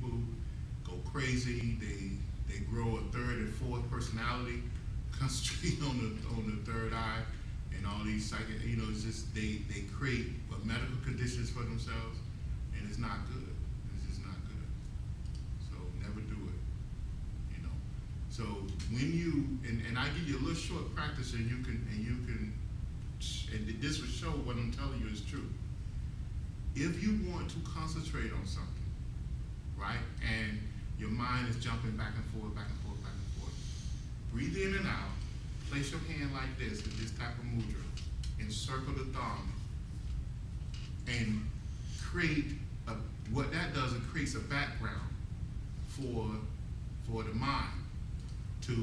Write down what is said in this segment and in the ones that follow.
people go crazy. They grow a third and fourth personality, concentrate on the third eye, and all these psychic. It's just they create medical conditions for themselves, and it's not good. It's just not good. So never do it. So when you and I give you a little short practice, and you can and this will show what I'm telling you is true. If you want to concentrate on something, right, and your mind is jumping back and forth, back and forth, back and forth, breathe in and out, place your hand like this in this type of mudra, encircle the thumb, and create what that does, it creates a background for the mind to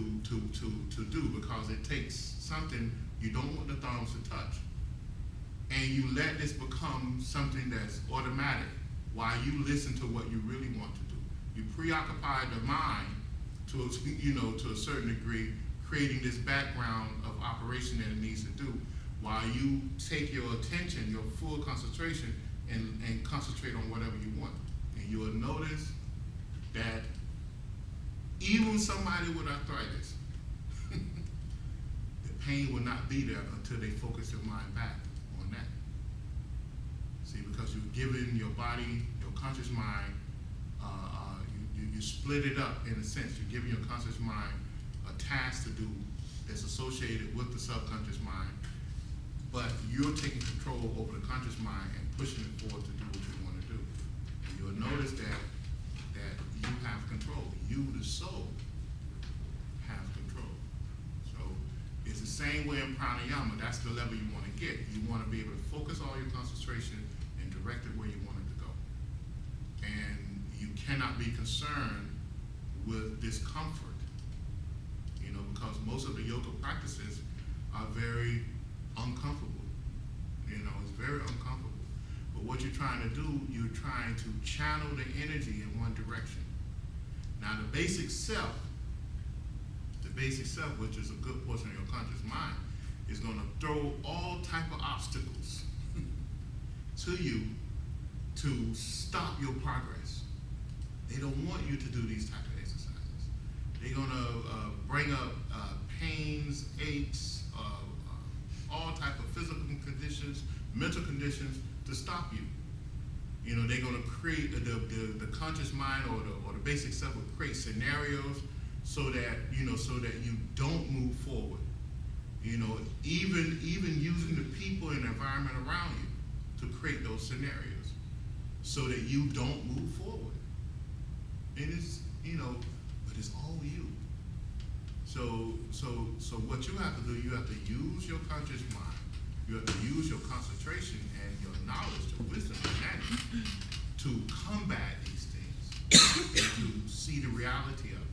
do, because it takes something you don't want the thumbs to touch, and you let this become something that's automatic while you listen to what you really want to do. You preoccupy the mind to a certain degree, creating this background of operation that it needs to do, while you take your attention, your full concentration, and concentrate on whatever you want. And you will notice that even somebody with arthritis, the pain will not be there until they focus their mind back on that. See, because you're giving your body, your conscious mind, you split it up in a sense. You're giving your conscious mind a task to do that's associated with the subconscious mind, but you're taking control over the conscious mind and pushing it forward to do what you want to do. And you'll notice that you have control. You, the soul, have control. So it's the same way in pranayama. That's the level you want to get. You want to be able to focus all your concentration and direct it where you want it to go. And you cannot be concerned with discomfort, because most of the yoga practices are very uncomfortable. It's very uncomfortable. But what you're trying to do, you're trying to channel the energy in one direction. Now the basic self, which is a good portion of your conscious mind, is going to throw all type of obstacles to you to stop your progress. They don't want you to do these type of exercises. They're going to bring up pains, aches, all type of physical conditions, mental conditions to stop you. They're going to create the conscious mind or the basic self will create scenarios so that you don't move forward. Even using the people and the environment around you to create those scenarios so that you don't move forward. And it's but it's all you. So what you have to do, you have to use your conscious mind. You have to use your concentration and your knowledge, your wisdom, and to combat these things and to see the reality of it.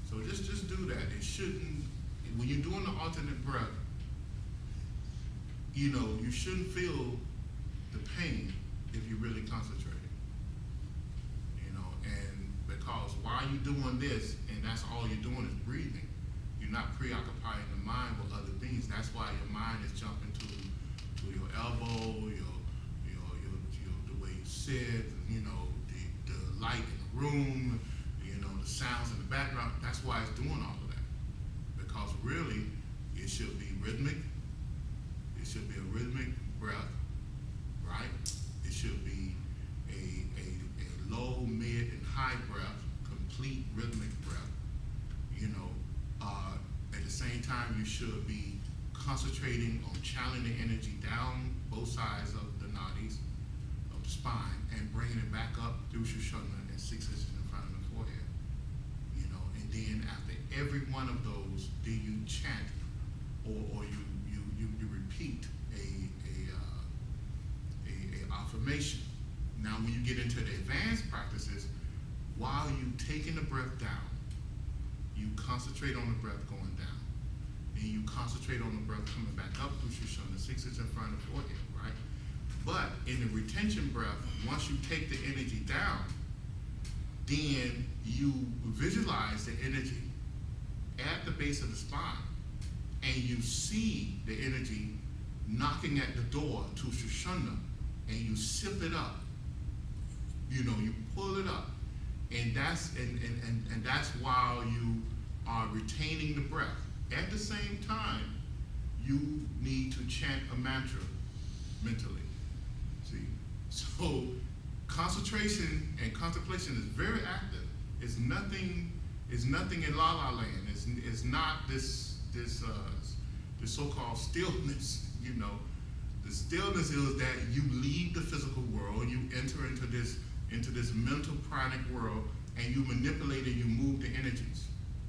So just do that. It shouldn't. When you're doing the alternate breath, you shouldn't feel the pain if you're really concentrating. And because while you're doing this, and that's all you're doing is breathing, you're not preoccupying the mind with other things. That's why your mind is jumping to your elbow, the way you sit, the light in the room, the sounds in the background. That's why it's doing all of that. Because really, it should be rhythmic. It should be a rhythmic breath, right? It should be a low, mid, and high breath, complete rhythmic breath. At the same time, you should be concentrating on channeling the energy down both sides of the Nadis of the spine and bringing it back up through Sushumna and 6 inches in front of the forehead. And then after every one of those, do you chant or you repeat a affirmation. Now, when you get into the advanced practices, while you taking the breath down, you concentrate on the breath going down. Then you concentrate on the breath coming back up through Sushumna, 6 inches in front of the forehead, right? But in the retention breath, once you take the energy down, then you visualize the energy at the base of the spine, and you see the energy knocking at the door to Sushumna, and you sip it up. you pull it up, and that's while you are retaining the breath. At the same time, you need to chant a mantra mentally. See, so concentration and contemplation is very active. It's nothing in la la land. It's not this so-called stillness. The stillness is that you leave the physical world, you enter into this mental pranic world, and you manipulate and you move the energies.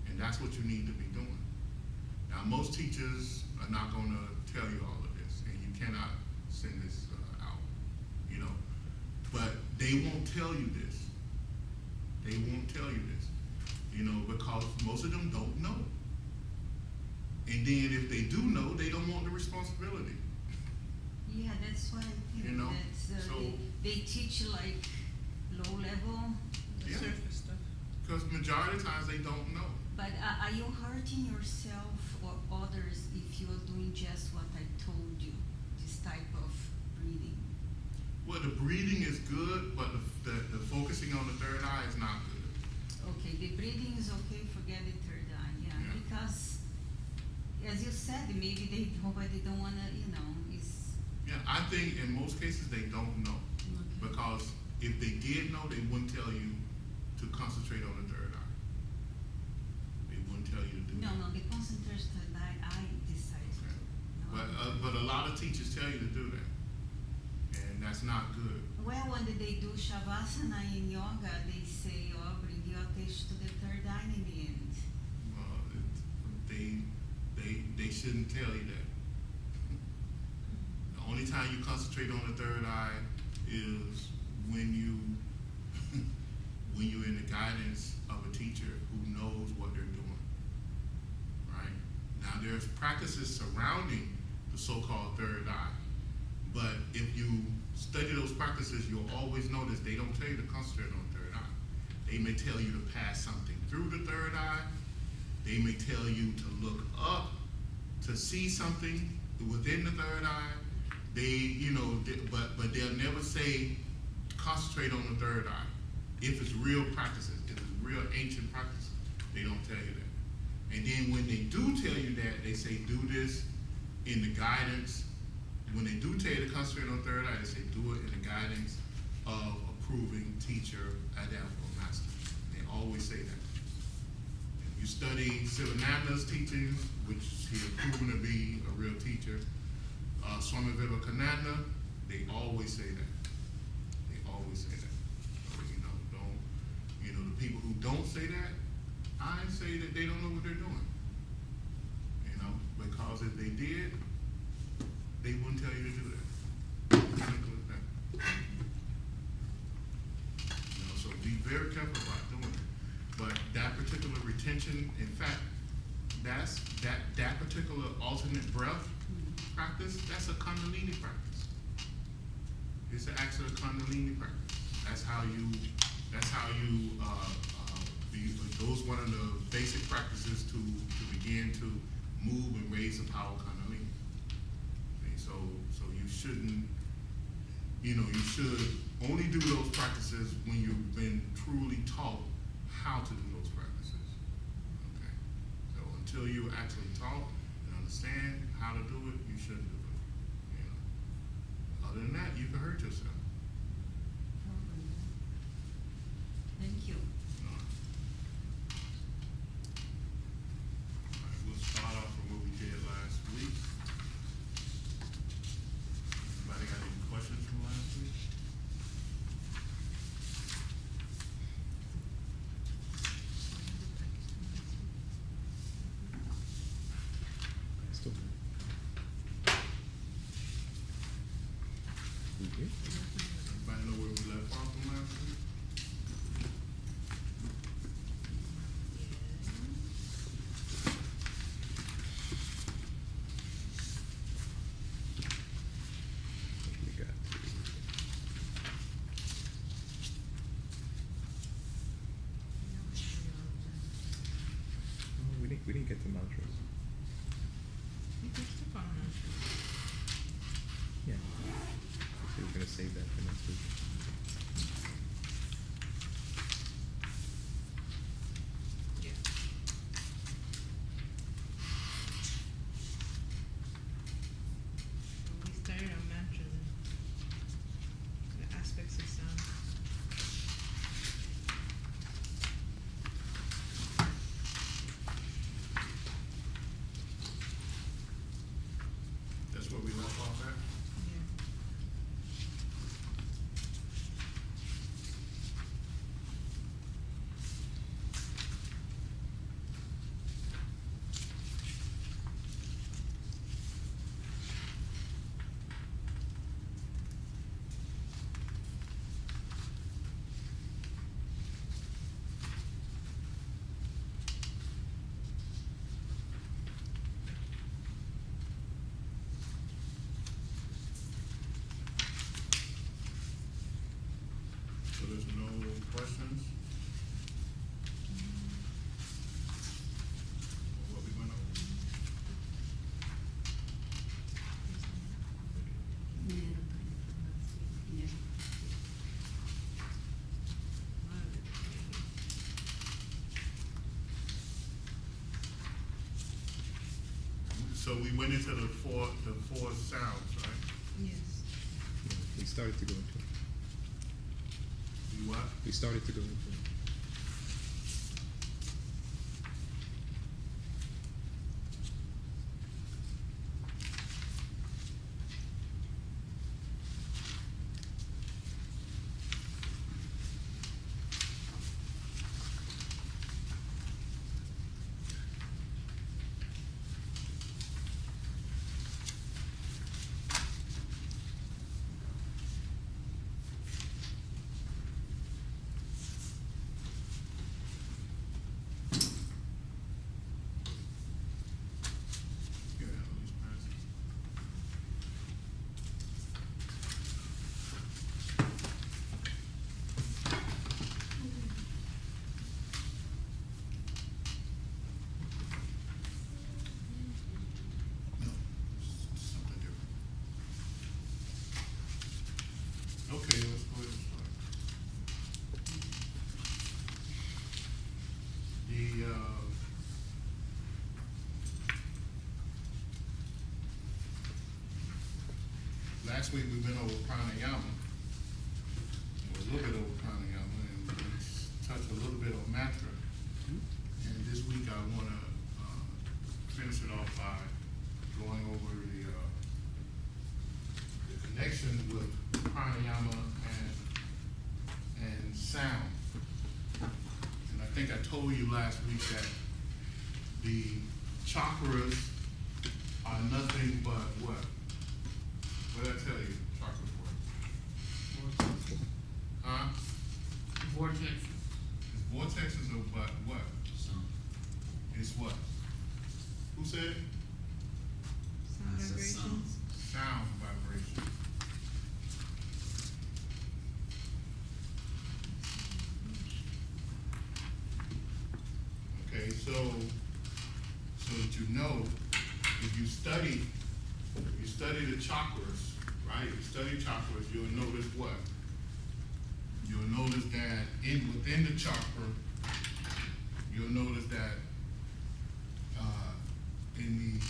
And that's what you need to be doing. Now, most teachers are not going to tell you all of this, and you cannot send this out, But they won't tell you this. They won't tell you this, because most of them don't know. And then if they do know, they don't want the responsibility. Yeah, that's why I think that's, they teach like low level, surface stuff. Because majority of the times they don't know. But are you hurting yourself or others if you are doing just what I told you, this type of breathing? Well, the breathing is good, but the focusing on the third eye is not good. Okay, the breathing is okay, forget the third eye, yeah. Because, as you said, maybe they don't want to, it's... Yeah, I think in most cases they don't know. Okay. Because if they did know, they wouldn't tell you to concentrate on the third eye. They wouldn't tell you to do that. No, the concentration that I decided. Okay. But a lot of teachers tell you to do that. And that's not good. Well, when they do Shavasana in yoga, they say, bring your attention to the third eye in the end. Well, they shouldn't tell you that. The only time you concentrate on the third eye is when you're in the guidance of a teacher who knows what they're doing, right? Now, there's practices surrounding the so-called third eye, but if you study those practices, you'll always notice they don't tell you to concentrate on the third eye. They may tell you to pass something through the third eye. They may tell you to look up to see something within the third eye. But they'll never say concentrate on the third eye. If it's real practices, if it's real ancient practices, they don't tell you that. And then when they do tell you that, they say do this in the guidance. When they do tell you to concentrate on the third eye, they say do it in the guidance of approving teacher, adept, or master. They always say that. If you study Sivananda's teachings, which he has proven to be a real teacher, Swami Vivekananda, they always say that. They always say that. So, the people who don't say that, I say that they don't know what they're doing. Because if they did, they wouldn't tell you to do that. Simple as that. So be very careful about doing it. But that particular retention, in fact, that particular alternate breath practice, that's a Kundalini practice. It's an actual Kundalini practice. That's how you those one of the basic practices to begin to move and raise the power of Kundalini. Okay, so you shouldn't, you should only do those practices when you've been truly taught how to do those practices. Okay, so until you actually taught and understand how to do it, you shouldn't do it. Other than that, you can hurt yourself. Thank you. We'll start off from what we did last week. Anybody got any questions from last week? Still. Everybody know where we left off from last week? We didn't get to mantras. We touched upon mantras. Yeah. So we're gonna save that for next week. So we went into the four sounds, right? Yes. Yeah, we started to go into it. We what? We started to go into it. Yeah, at least pass it. No, it's something different. Okay, let's go ahead and start. Last week we went over pranayama, or a little bit over pranayama, and we touched a little bit on mantra. And this week I want to finish it off by going over the connection with pranayama and sound. And I think I told you last week that the chakras are nothing but what? What did I tell you? Chakras were? Huh? Vortexes. It's vortexes of but what? It's what? Who said it? Sound That's a vibrations. Sound vibration. Okay, so that you know, if you study the chakras, right? If you study chakras, you'll notice what? You'll notice that within the chakra, you'll notice that in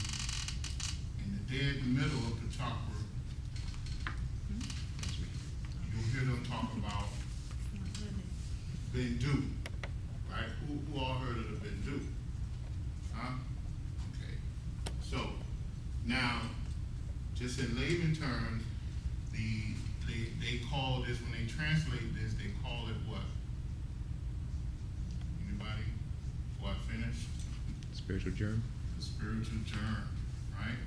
the dead middle of the chakra, you'll hear them talk about bindu, right? Who all heard of the bindu? Huh? Okay. So now, just in layman terms, they call this, when they translate this, they call it what? Anybody? Before I finish? Spiritual germ. The spiritual germ, right?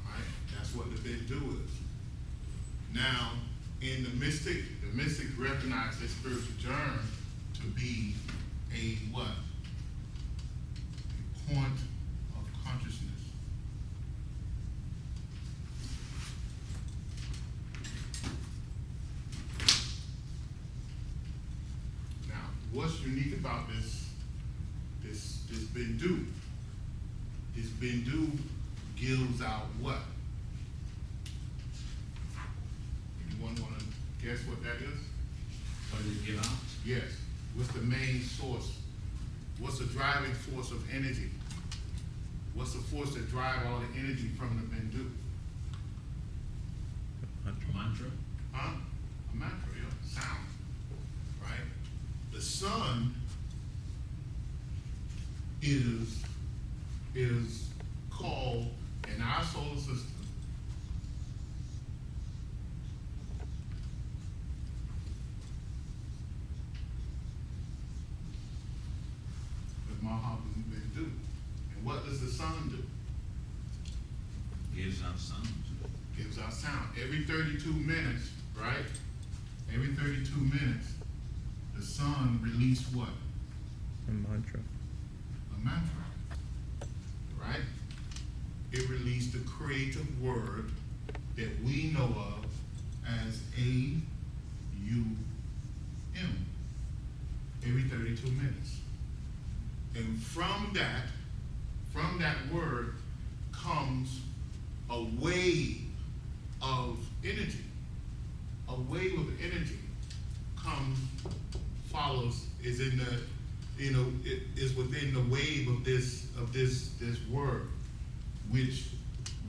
Right? That's what the bindu is. Now, in the mystics recognize this spiritual germ to be a what? A point of consciousness. Now, what's unique about this bindu? This bindu gives out what? Anyone want to guess what that is? What did it give out? Yes. What's the main source? What's the driving force of energy? What's the force that drives all the energy from the bindu? Mantra. Huh? A mantra, yeah. Sound. Right? The sun is called, in our solar system, the Mahabindu. And what does the sun do? Gives out sound. Gives out sound. Every 32 minutes, right? Every 32 minutes, the sun releases what? A mantra. A mantra. Right? It released the creative word that we know of as A-U-M. Every 32 minutes. And from that word comes a wave of energy. A wave of energy follows, is in the it is within the wave of this word, which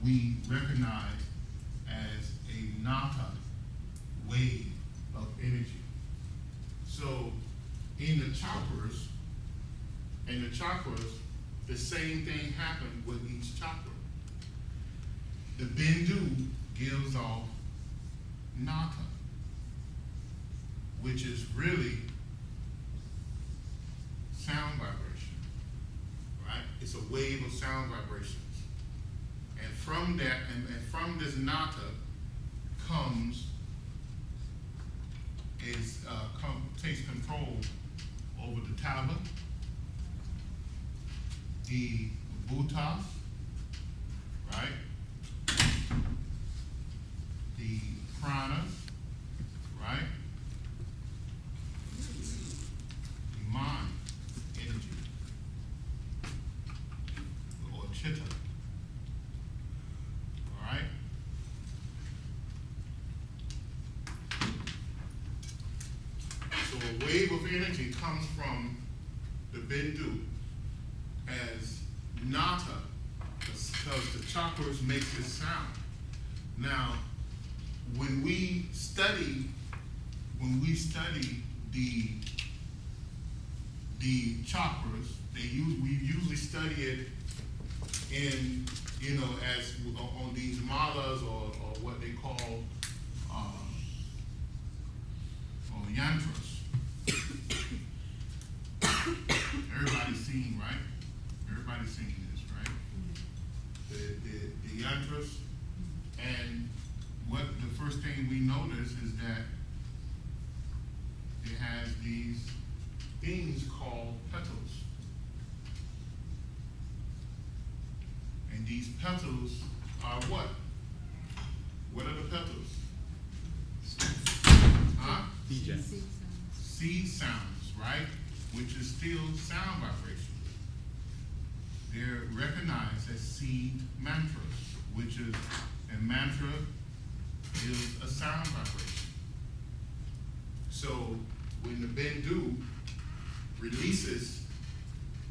we recognize as a nata, wave of energy. So in the chakras, the same thing happened with each chakra. The bindu gives off nata, which is really sound vibration, right? It's a wave of sound vibrations. And from that, and from this nata takes control over the Tavic, the bhutas, right? The pranas, right? The mind, energy, or chitta, all right? So a wave of energy comes from the bindu as nata, because the chakras make this sound. Now, when we study the chakras, we usually study it in, as on these malas or what they call or yantras. Everybody's seen, right? Everybody's seen this, right? The yantras, and what the first thing we notice is that it has these things called petals. And these petals are what? What are the petals? Huh? DJ. Seed sounds, right? Which is still sound vibration. They're recognized as seed mantras, which is, a mantra is a sound vibration. So when the bindu releases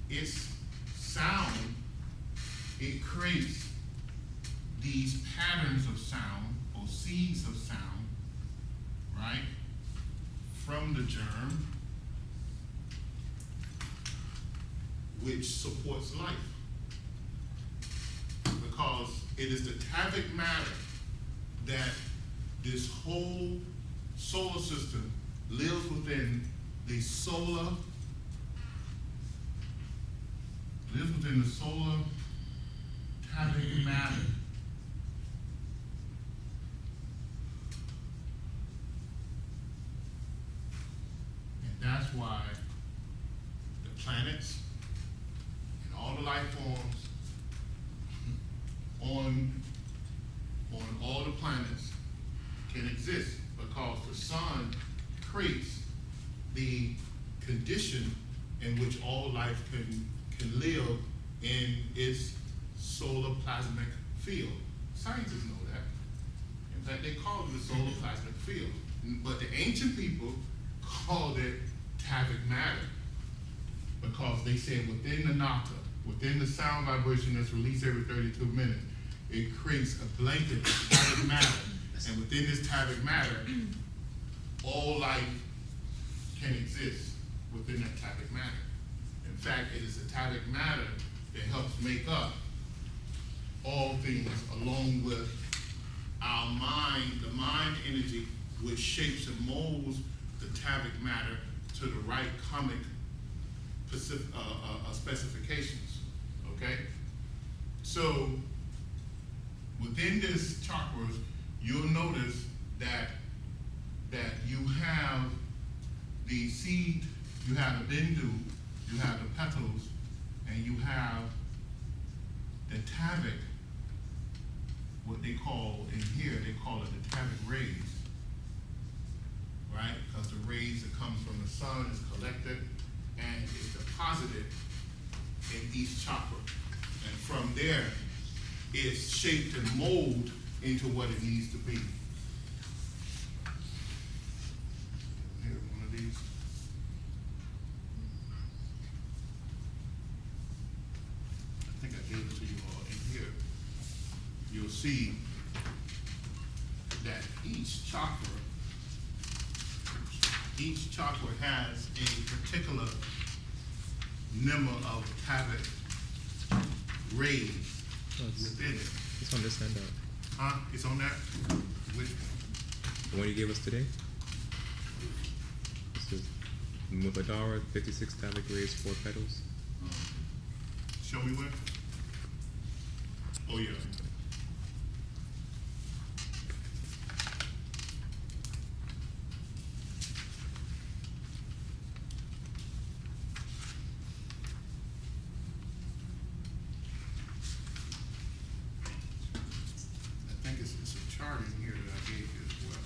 its sound, it creates these patterns of sound or seeds of sound, right, from the germ, which supports life. Because it is the Tavic matter that this whole solar system lives within the solar Tavic matter. And that's why the planets and all the life forms on all the planets can exist, because the sun creates the condition in which all life can live in its solar plasmic field. Scientists know that. In fact, they call it the solar plasmic field. But the ancient people called it Tavic matter, because they said within the nata, within the sound vibration that's released every 32 minutes, it creates a blanket of Tavic matter. And within this Tavic matter, all life can exist within that Tavic matter. In fact, it is the Tavic matter that helps make up all things, along with our mind, the mind energy, which shapes and molds the Tavic matter to the right karmic specifications, okay? So, within this chakras, you'll notice that you have the seed, you have the bindu, you have the petals, and you have the Tavic, what they call in here, they call it the Tavic rays, right? Because the rays that come from the sun is collected and is deposited in each chakra. And from there, it's shaped and molded into what it needs to be. Here, one of these. see that each chakra has a particular number of Tavic rays Oh, within it. it's on this handout. Huh? It's on that? Which one? The one you gave us today? This is Muladhara, 56 Tavic rays, 4 petals. Show me where? Oh, yeah. I think it's a chart in here that I gave you as well.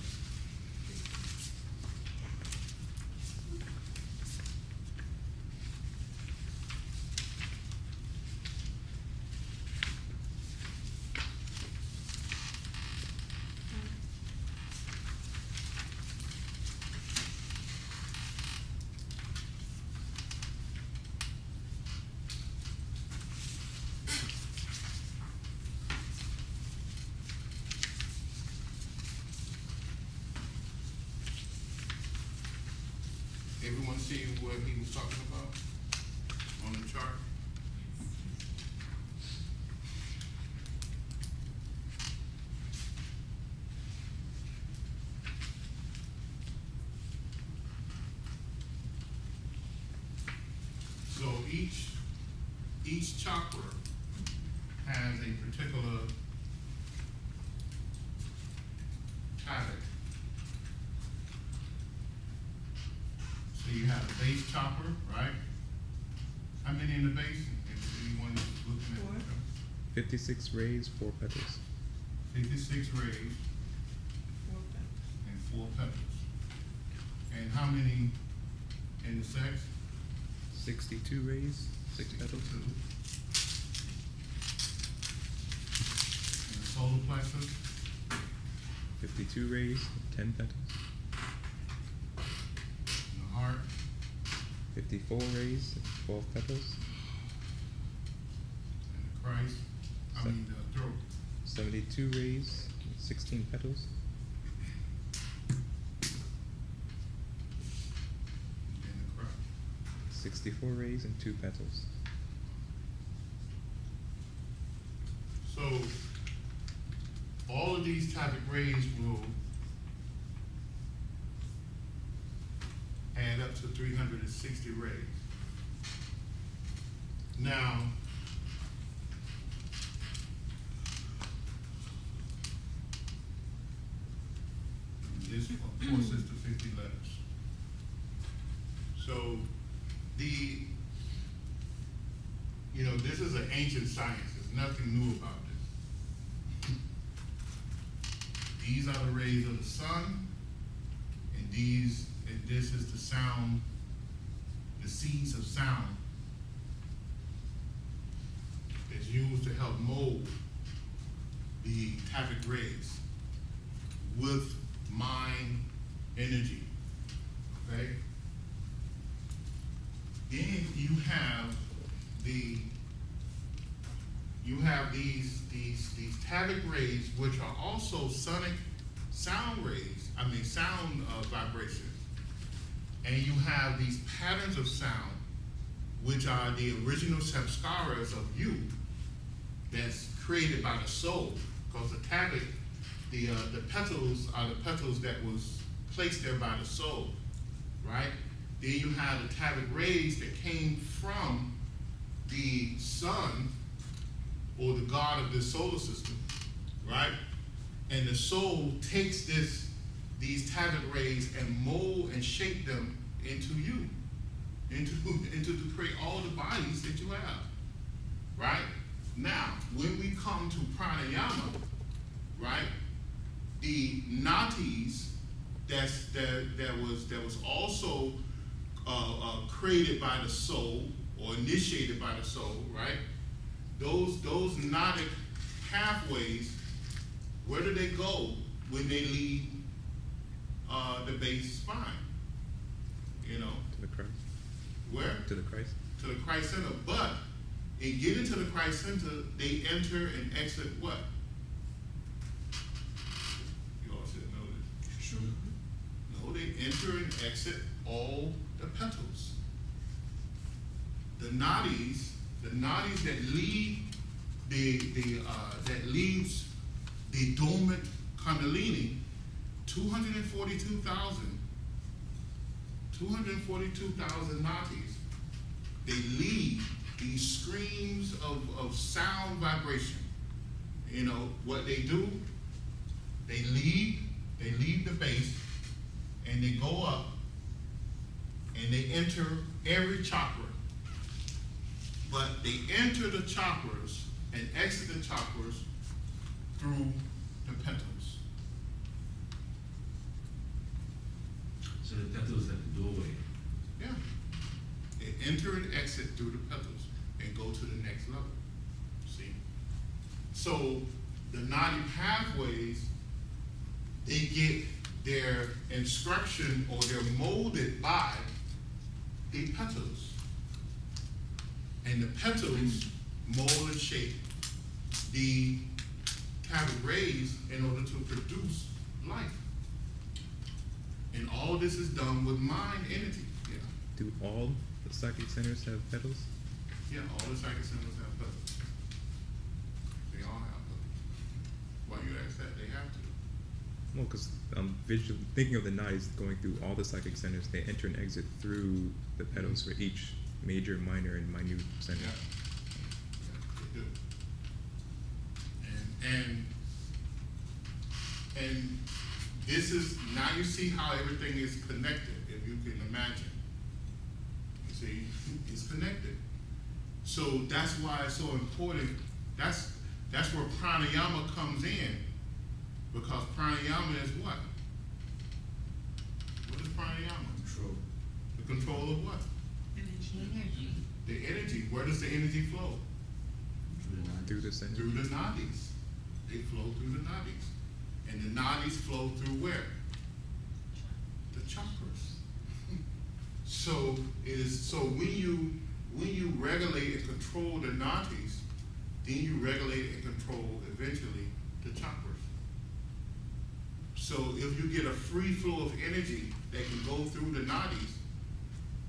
Everyone see what he was talking about on the chart? So each chakra has a particular Tavic. So you have the base chakra, right? How many in the base? If anyone is looking at 4. it. 56 rays, 4 petals. 56 rays 4 petals. and 4 petals. And how many in the sex? 62 rays, 6 petals. 2. And the solar plexus? 52 rays, 10 petals. And the heart? 54 rays, 12 petals. And the Christ? The throat? 72 rays, 16 petals. And the crown. 64 rays and 2 petals. So, all of these Tavic rays will add up to 360 rays. Now, this, of course, is the 50 letters. So, this is an ancient science. There's nothing new about this. These are the rays of the sun, and this is the sound, the seeds of sound that's used to help mold the Tavic rays with mind energy. Okay? Then you have these Tavic rays, which are also sonic sound rays, sound vibrations. And you have these patterns of sound, which are the original samskaras of you, that's created by the soul. Because the Tavic, the petals are the petals that was placed there by the soul, right? Then you have the Tavic rays that came from the sun, or the god of this solar system, right? And the soul takes these Tavic rays and mold and shape them into you, into to create all the bodies that you have, right? Now, when we come to pranayama, right? The Nadis that was also created by the soul or initiated by the soul, right? Those Nadic pathways, where do they go when they leave the base spine? To the Christ. Where? To the Christ. To the Christ center. But in getting to the Christ center, they enter and exit what? enter and exit all the petals. The nadis that lead that leaves the dormant kundalini, 242,000 nadis. They lead these streams of sound vibration. You know what they do? They lead the base, and they go up, and they enter every chakra. But they enter the chakras and exit the chakras through the petals. So the petals at the doorway. Yeah. They enter and exit through the petals and go to the next level. See? So the Nadi pathways, they get their instruction or they're molded by the petals. And the petals mold and shape the Tavic rays in order to produce life. And all this is done with mind energy. Yeah. Do all the psychic centers have petals? Yeah, all the psychic centers have petals. They all have petals. Why you ask that? They have to. Well, because I'm visually thinking of the Nadis going through all the psychic centers. They enter and exit through the petals for each major, minor, and minute center. Yeah. They do. And this is, now you see how everything is connected, if you can imagine. You see, it's connected. So that's why it's so important. That's where pranayama comes in. Because pranayama is what? What is pranayama? Control. The control of what? Energy. The energy. Where does the energy flow? Through the center. Through the nadis. They flow through the nadis. And the nadis flow through where? The chakras. So when you regulate and control the nadis, then you regulate and control eventually the chakras. So if you get a free flow of energy that can go through the nadis,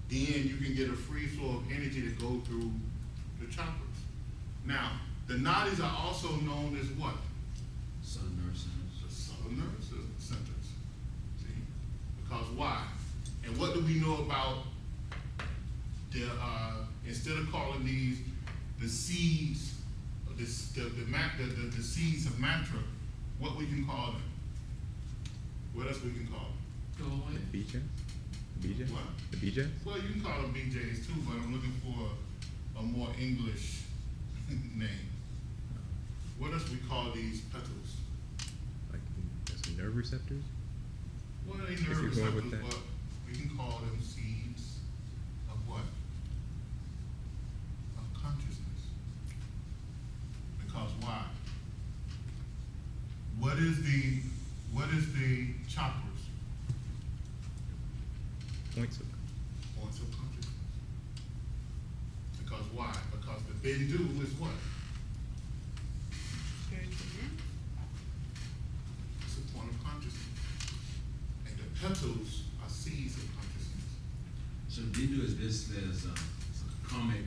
then you can get a free flow of energy to go through the chakras. Now, the nadis are also known as what? Southern nerve centers. The southern nervous centers. See? Because why? And what do we know about the, instead of calling these the seeds, the seeds of mantra, what we can call them? What else we can call them? Doorway. The bija? Bija? What? The bija? Well, you can call them BJs too, but I'm looking for a more English name. What else we call these petals? Like as nerve receptors? Well, they you're nerve going with receptors, that. but we can call them seeds of what? Of consciousness. Because why? What is the chakras? Points of Points of consciousness. Because why? Because the bindu is what? It's a point of consciousness. And the petals are seeds of consciousness. So bindu is basically as a comic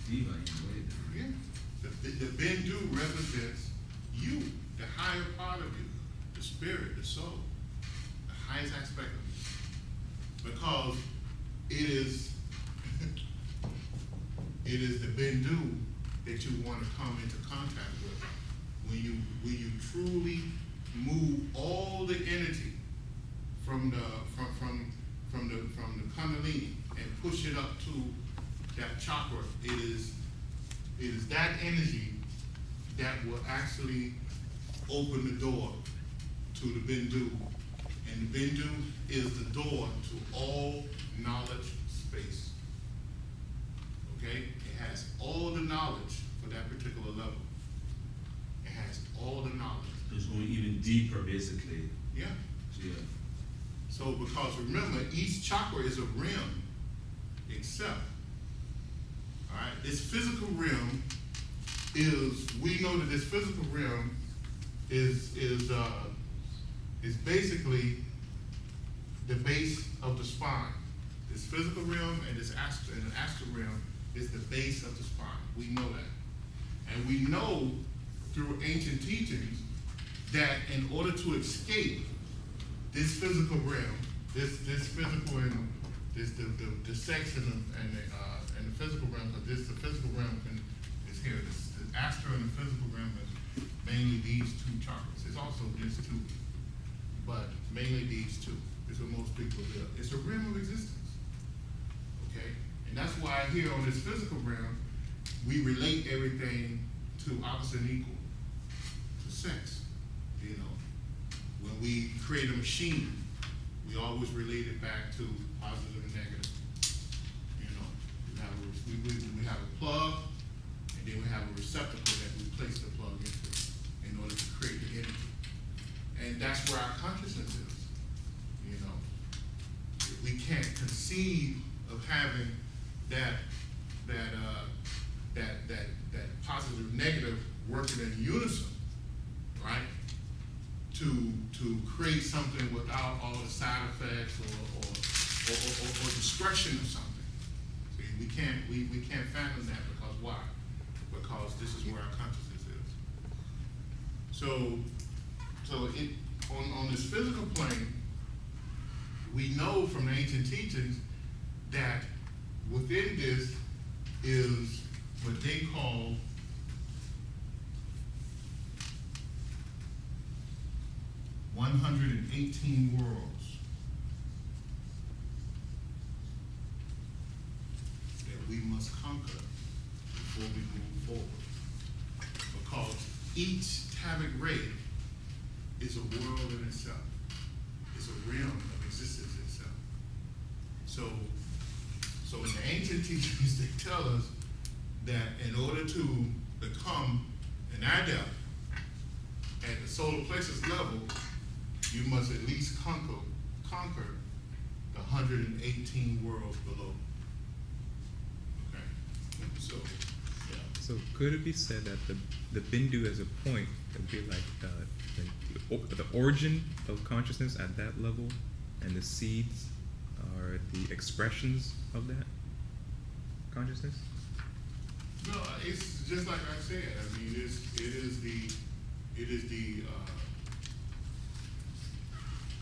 diva in a way. Yeah. The bindu represents you, the higher part of you, the spirit, the soul, the highest aspect of you. Because it is the bindu that you want to come into contact with when you truly move all the energy from the kundalini and push it up to that chakra. It is that energy that will actually open the door to the bindu. And the bindu is the door to all knowledge space. Okay? It has all the knowledge for that particular level. It has all the knowledge. So it's going even deeper, basically. Yeah. So, yeah. So because remember, each chakra is a rim itself. All right? This physical rim we know that this physical rim is basically the base of the spine. This physical realm and this astral realm is the base of the spine. We know that. And we know through ancient teachings that in order to escape this physical realm, this physical and the sex and the physical realm, because the physical realm is here. The astral and the physical realm is mainly these two chakras. It's also this two, but mainly these two. It's what most people live. It's a realm of existence. Okay? And that's why here on this physical realm, we relate everything to opposite and equal, to sex. You know, when we create a machine, we always relate it back to positive and negative. You know, we have a plug, and then we have a receptacle that we place the plug into in order to create the energy. And that's where our consciousness is. You know, we can't conceive of having that positive negative working in unison, right? To create something without all the side effects or destruction of something. See, we can't fathom that because why? Because this is where our consciousness is. So it on this physical plane, we know from the ancient teachings that within this is what they call (118) worlds that we must conquer before we move forward. Because each Tavic ray is a world in itself. It's a realm of existence itself. So in the ancient teachings, they tell us that in order to become an adept at the solar plexus level, you must at least conquer the 118 worlds below. Okay, so yeah. So could it be said that the bindu as a point would be like the origin of consciousness at that level, and the seeds are the expressions of that consciousness? No, it's just like I said. I mean,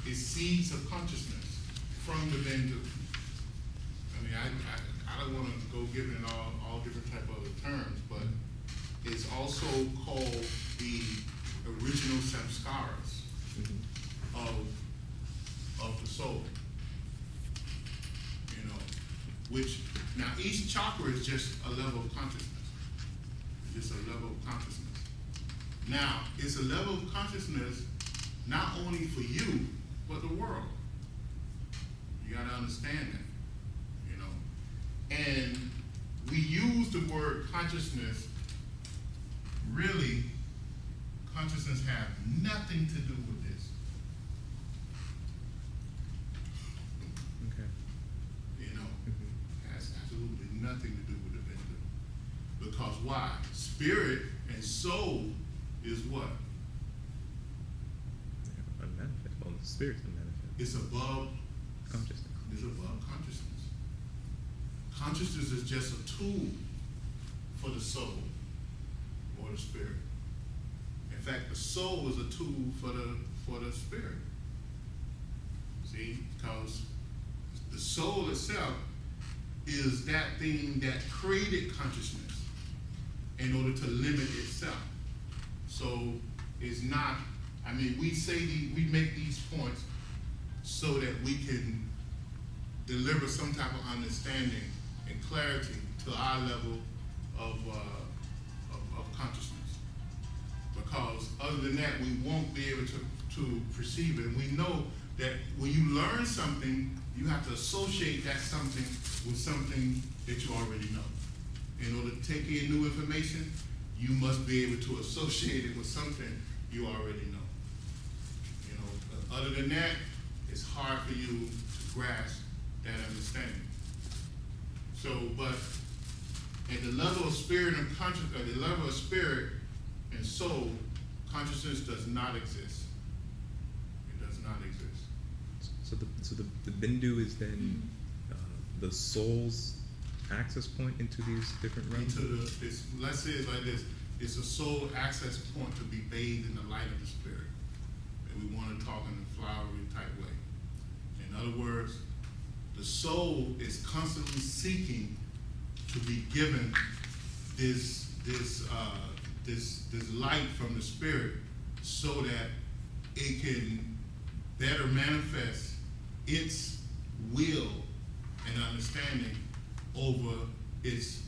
it's seeds of consciousness from the bindu. I mean, I don't want to go giving it all different type of other terms, but it's also called the original samskaras of the soul. You know, which now each chakra is just a level of consciousness. It's just a level of consciousness. Now, it's a level of consciousness not only for you, but the world. You gotta understand that, you know. And we use the word consciousness, really, consciousness have nothing to do with this. Okay. You know, has absolutely nothing to do with the bindu. Because why? Spirit and soul is what? Unmanifest. Well, the spirit's unmanifest. It's above Consciousness. It's above consciousness. Consciousness is just a tool for the soul or the spirit. In fact, the soul is a tool for the spirit. See, because the soul itself is that thing that created consciousness in order to limit itself. So it's not, I mean, we make these points so that we can deliver some type of understanding and clarity to our level of consciousness. Because other than that, we won't be able to perceive it. And we know that when you learn something, you have to associate that something with something that you already know. In order to take in new information, you must be able to associate it with something you already know. You know, other than that, it's hard for you to grasp that understanding. So, but at the level of spirit and consciousness, at the level of spirit and soul, consciousness does not exist. It does not exist. the bindu is then the soul's access point into these different realms. Let's say it's like this. It's a soul access point to be bathed in the light of the spirit. And we want to talk in a flowery type way. In other words, the soul is constantly seeking to be given this light from the spirit, so that it can better manifest its will and understanding over its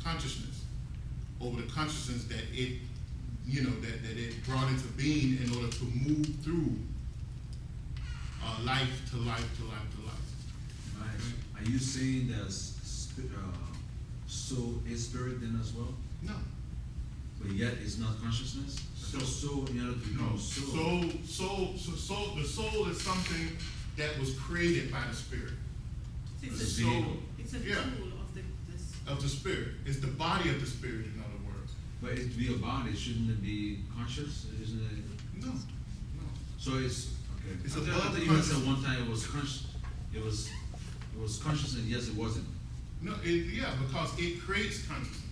consciousness, over the consciousness that it, that it brought into being in order to move through life to life to life to life. Right. Are you saying that soul is spirit then as well? No. But yet it's not consciousness? Soul, in order to know soul. The soul is something that was created by the spirit. It's The a soul. tool. It's a Yeah. tool of this. Of the spirit. It's the body of the spirit, in other words. But it to be a body, shouldn't it be conscious? Isn't it? No. So it's okay. It's I above thought you said conscious. one time it was conscious. It was conscious, and yes, it wasn't. No, because it creates consciousness.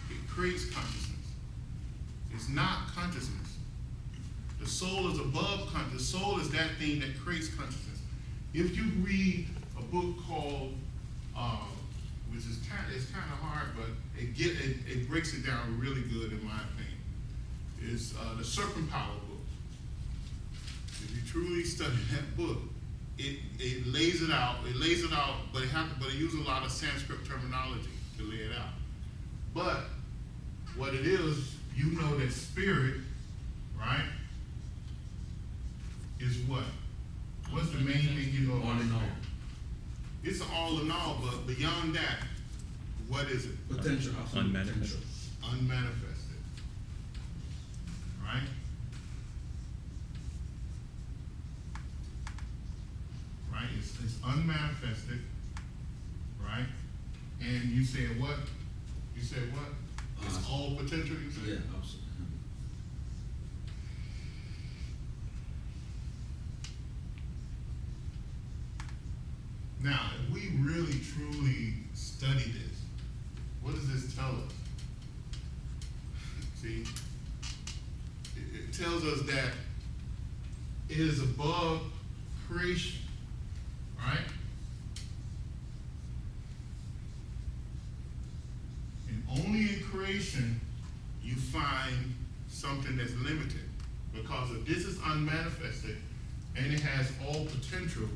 It creates consciousness. It's not consciousness. The soul is above consciousness. The soul is that thing that creates consciousness. If you read a book called, which is it's kind of hard, but it breaks it down really good in my opinion. Is the Serpent Power book. If you truly study that book, it lays it out. It lays it out, but it uses a lot of Sanskrit terminology to lay it out. But what it is, that spirit, right, is what? What's the main thing you know about All in all. spirit? It's all in all, but beyond that, what is it? Potential, absolute Unmanifested. potential. Unmanifested. Right? Right? It's unmanifested. Right? And you said what? You said what? It's all potential, you said? Yeah, absolutely. Now, if we really truly study this, what does this tell us? See, it tells us that it is above creation, right? And only in creation you find something that's limited. Because if this is unmanifested and it has all potential,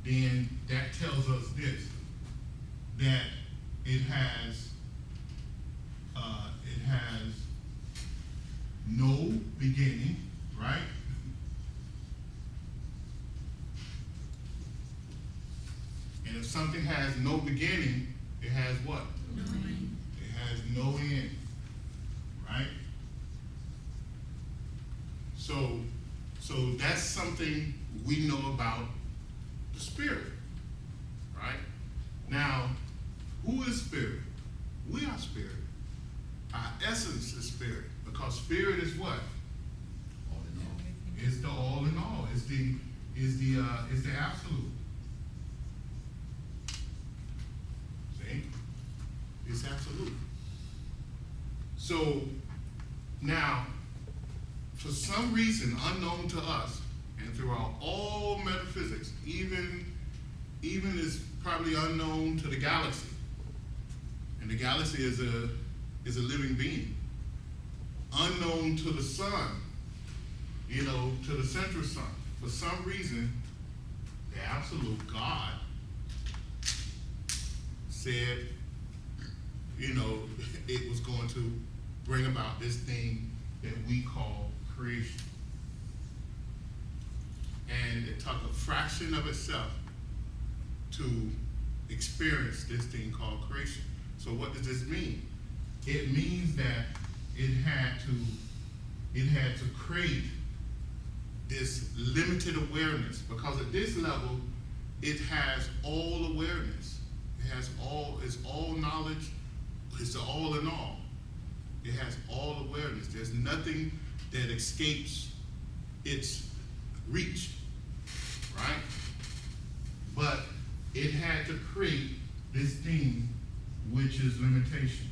then that tells us this, that it has no beginning, right? And if something has no beginning, it has what? No end. It has no end, right? So that's something we know about the spirit, right? Now, who is spirit? We are spirit. Our essence is spirit, because spirit is what? All in all. It's the all in all. It's the absolute. See? It's absolute. So now, for some reason unknown to us, and throughout all metaphysics, even is probably unknown to the galaxy. And the galaxy is a living being. Unknown to the sun, to the central sun. For some reason, the absolute God said, it was going to bring about this thing that we call creation. And it took a fraction of itself to experience this thing called creation. So what does this mean? It means that it had to create this limited awareness, because at this level it has all awareness. It's all knowledge, it's all in all. It has all awareness. There's nothing that escapes its reach, right? But it had to create this thing, which is limitation,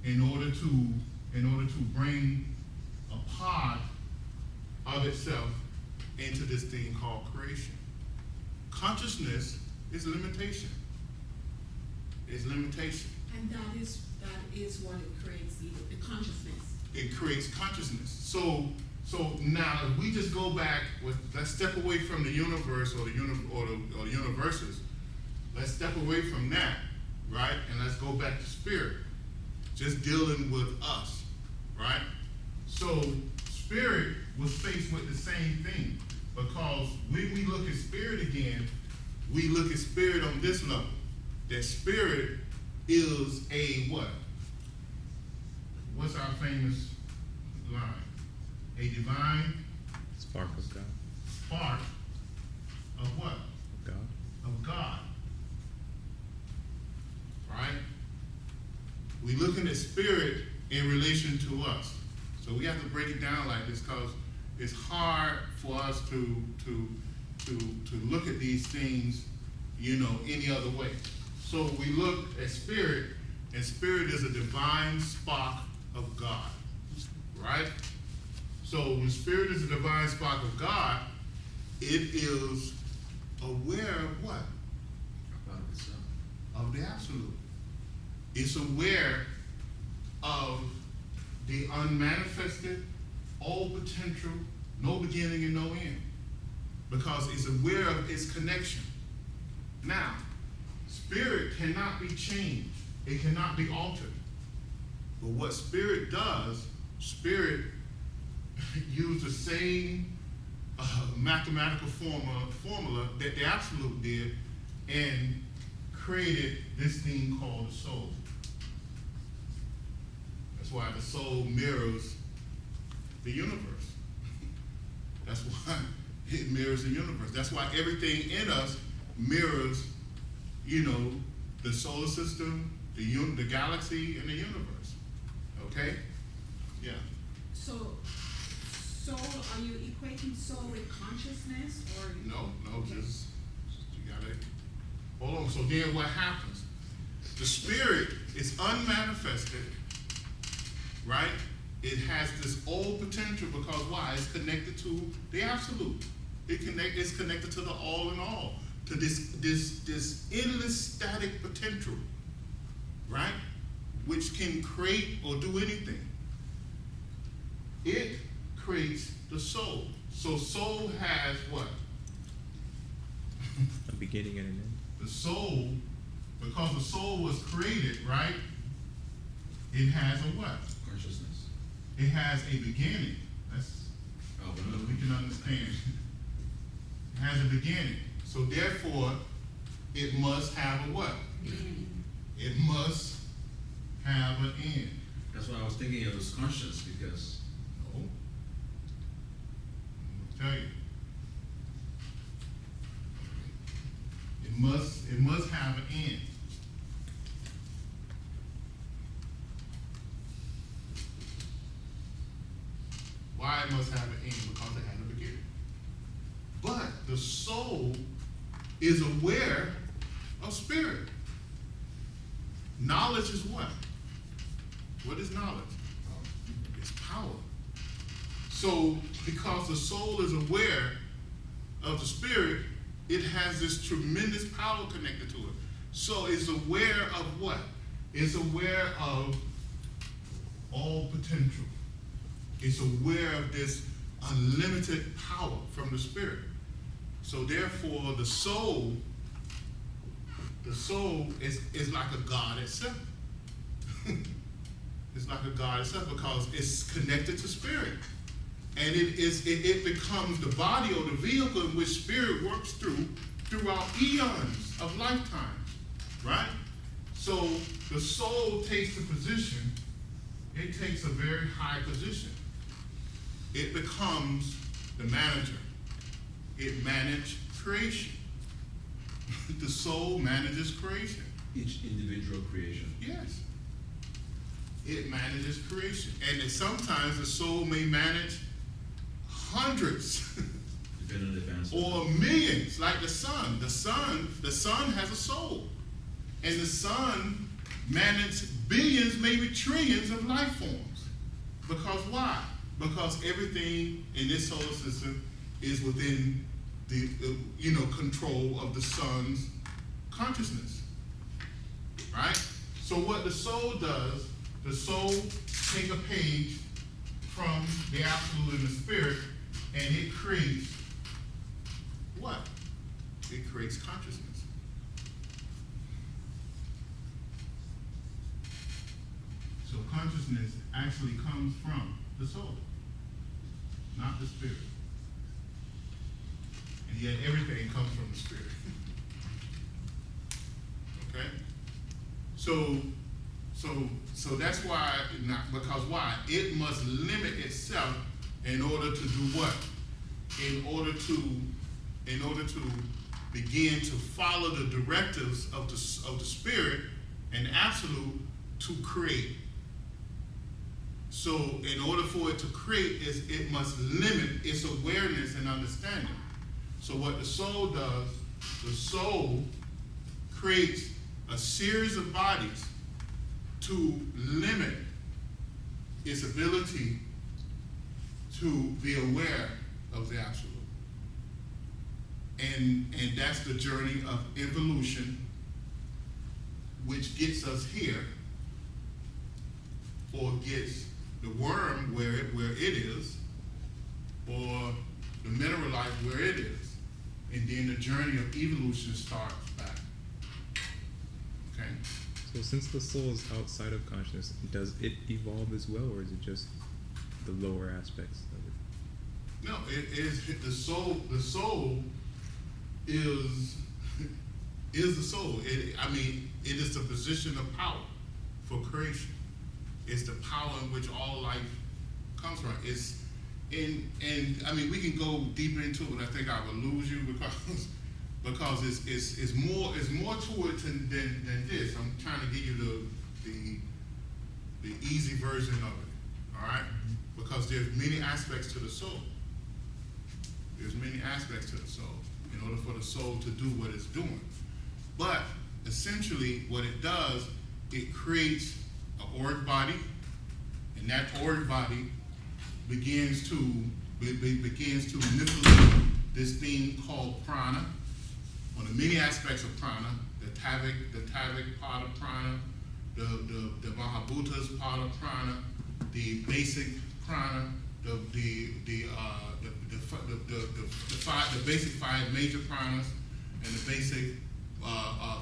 in order to bring a part of itself into this thing called creation. Consciousness is limitation. It's limitation. And that is what it creates, the consciousness. It creates consciousness. So now if we just go back, let's step away from the universe or the universes. Let's step away from that, right? And let's go back to spirit. Just dealing with us, right? So spirit was faced with the same thing, because when we look at spirit again, we look at spirit on this level. That spirit is a what? What's our famous line? A divine Spark of God. spark of what? God. Of God. Right? We're looking at spirit in relation to us. So we have to break it down like this, because it's hard for us to look at these things, any other way. So we look at spirit, and spirit is a divine spark of God, right? So when spirit is a divine spark of God, it is aware of what? About itself. Of the absolute. It's aware of the unmanifested, all potential, no beginning and no end, because it's aware of its connection. Now, spirit cannot be changed. It cannot be altered. But what spirit does, spirit used the same mathematical formula that the absolute did, and created this thing called the soul. That's why the soul mirrors the universe. That's why it mirrors the universe. That's why everything in us mirrors, the solar system, the galaxy, and the universe. Okay? Yeah. So soul, are you equating soul with consciousness, or? No, just you gotta hold on. So then what happens? The spirit is unmanifested, right? It has this old potential, because why? It's connected to the absolute. It's connected to the all in all, to this endless static potential, right? Which can create or do anything. It creates the soul. So soul has what? A beginning and an end. The soul, because the soul was created, right? It has a what? Consciousness. It has a beginning. That's Oh, what we can understand. It has a beginning. So therefore, it must have a what? It must have an end. That's why I was thinking it was conscious, because No. I'm gonna tell you. It must have an end. Why it must have an end? Because it had a beginning. But the soul is aware of spirit. Knowledge is what? What is knowledge? It's power. So, because the soul is aware of the spirit, it has this tremendous power connected to it. So it's aware of what? It's aware of all potential. It's aware of this unlimited power from the spirit. So therefore, the soul is like a God itself. It's like a God itself, because it's connected to spirit. And it becomes the body or the vehicle in which spirit works throughout eons of lifetimes, right? So the soul takes a position, it takes a very high position. It becomes the manager. It manages creation. The soul manages creation. each individual creation. Yes. It manages creation. And then sometimes the soul may manage hundreds Depending on the advance. or millions, like the sun. The sun has a soul. And the sun manages billions, maybe trillions of life forms. Because why? Because everything in this solar system is within the control of the sun's consciousness. Right? So what the soul does, the soul take a page from the absolute and the spirit, and it creates what? It creates consciousness. So consciousness actually comes from the soul, not the spirit. And yet everything comes from the spirit. Okay? So that's why, because why? It must limit itself in order to do what? In order to begin to follow the directives of the spirit and absolute to create. So in order for it to create, it must limit its awareness and understanding. So what the soul does, the soul creates a series of bodies to limit its ability to be aware of the absolute. And that's the journey of evolution, which gets us here, or gets the worm where it is, or the mineral life where it is. And then the journey of evolution starts back. Okay? So since the soul is outside of consciousness, does it evolve as well, or is it just the lower aspects of it? No, it is the soul. The soul is the soul. It is the position of power for creation. It's the power in which all life comes from. We can go deeper into it. I think I would lose you because it's more to it than this. I'm trying to give you the easy version of it. All right, because there's many aspects to the soul. There's many aspects to the soul in order for the soul to do what it's doing. But essentially, what it does, it creates an auric body, and that auric body begins to manipulate this thing called prana. On the many aspects of prana, the Tavic part of prana, the Mahabhuta's part of prana, the basic prana, the basic five major pranas, and the basic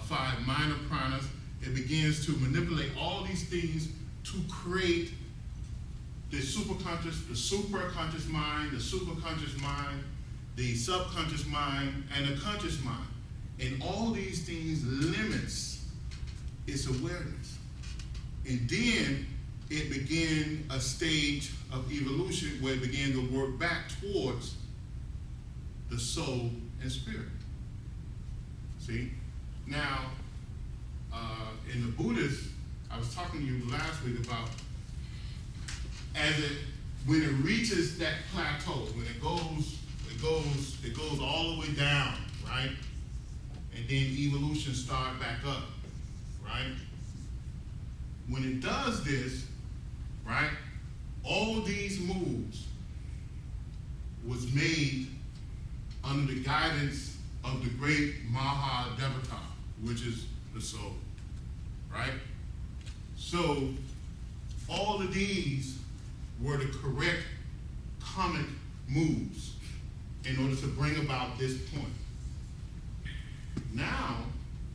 five minor pranas. It begins to manipulate all these things to create the superconscious, the superconscious mind, the superconscious mind, the subconscious mind, and the conscious mind. And all these things limits its awareness. And then it began a stage of evolution where it began to work back towards the soul and spirit. See? Now, in the Buddhist, I was talking to you last week about when it reaches that plateau, when it goes all the way down, right? And then evolution starts back up, right? When it does this, right, all these moves was made under the guidance of the great Mahadevata, which is the soul, right? So all of these were the correct karmic moves in order to bring about this point. Now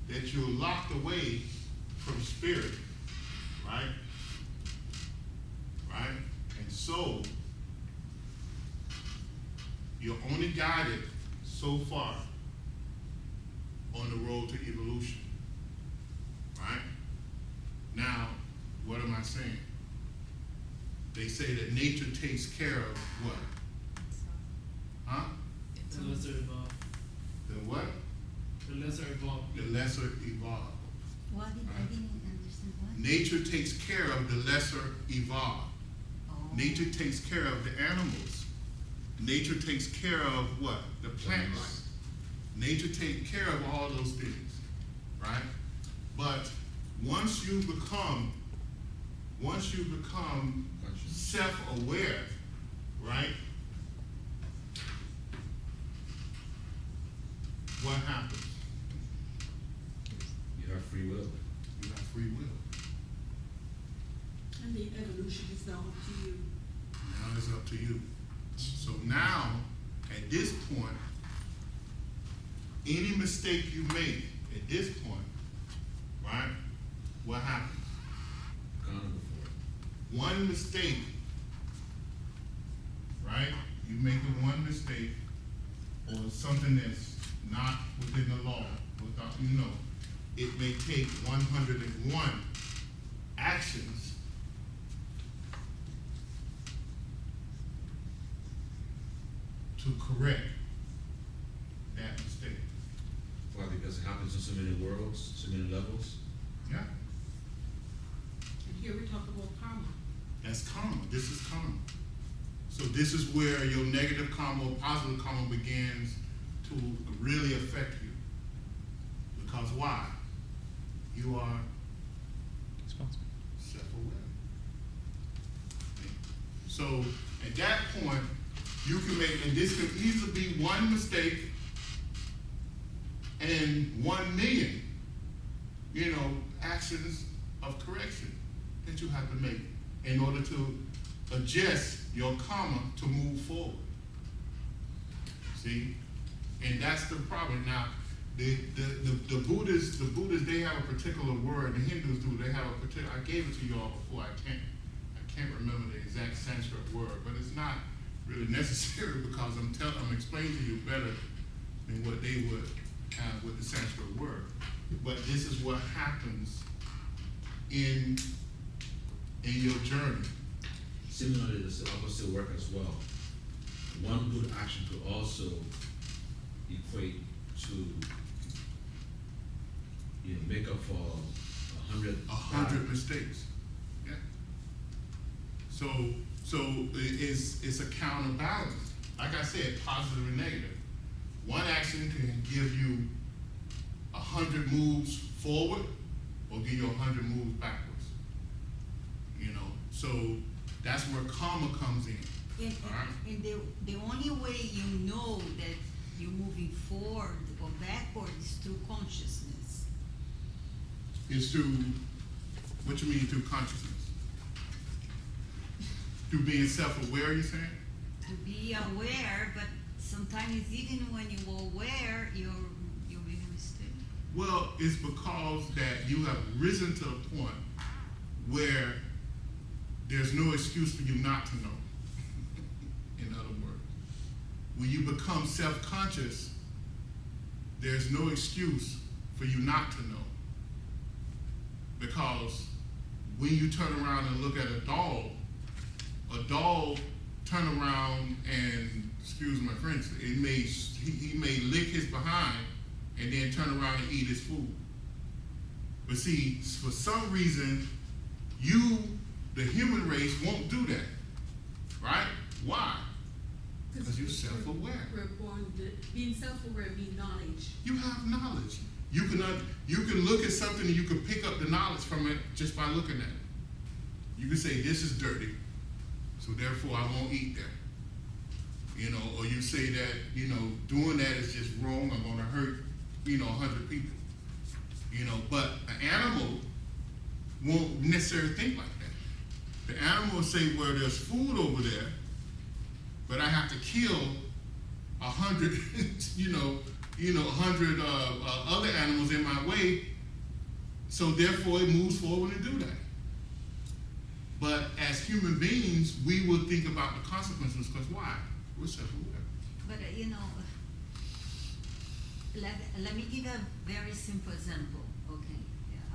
that you're locked away from spirit, right? Right? And soul, you're only guided so far on the road to evolution. Right? Now, what am I saying? They say that nature takes care of what? Huh? The lesser evolved. The what? The lesser evolved. The lesser evolved. What did I didn't understand what? Nature takes care of the lesser evolved. Oh. Nature takes care of the animals nature takes care of what? The plant life. Nature takes care of all those things, right? But once you become Conscious. self-aware, right? What happens? You have free will. You have free will. And the evolution is now up to you. Now it's up to you. So now, at this point, any mistake you make at this point, right? What happens? Accountable for it. One mistake, right? You making one mistake or something that's not within the law, without it may take 101 actions to correct that mistake. Why? Because it happens in so many worlds, so many levels. Yeah, And here we talk about karma. that's karma. This is karma. So this is where your negative karma or positive karma begins to really affect you. Because why? You are Responsible. self-aware. So at that point, you can make, and this could easily be one mistake and 1 million, actions of correction that you have to make in order to adjust your karma to move forward. See? And that's the problem. Now, the Buddhists, they have a particular word, the Hindus do, they have a particular, I gave it to y'all before, I can't remember the exact Sanskrit word, but it's not really necessary because I'm explaining to you better than what they would have with the Sanskrit word. But this is what happens in your journey. Similarly, this opposite work as well. One good action could also equate to, make up for 100 100 mistakes. Yeah. So it's a counterbalance. Like I said, positive and negative. One action can give you 100 moves forward or give you 100 moves backwards. So that's where karma comes in. And, All right. and the only way you know that you're moving forward or backward is through consciousness. Is through, what you mean through consciousness? Through being self-aware, you saying? To be aware, but sometimes even when you're aware, you're making a mistake. Well, it's because that you have risen to a point where there's no excuse for you not to know. In other words, when you become self-conscious, there's no excuse for you not to know. Because when you turn around and look at a dog turn around and, excuse my French, he may lick his behind and then turn around and eat his food. But see, for some reason, the human race, won't do that, right? Why? Because you're self-aware. We're born, being self-aware means knowledge. You have knowledge. You can look at something and you can pick up the knowledge from it just by looking at it. You can say, this is dirty, so therefore I won't eat that. Or you say that, doing that is just wrong, I'm gonna hurt, 100 people. But an animal won't necessarily think like that. The animal will say, well, there's food over there, but I have to kill 100, 100 other animals in my way, so therefore it moves forward and do that. But as human beings, we will think about the consequences, because why? We're self-aware. But let me give a very simple example. Okay,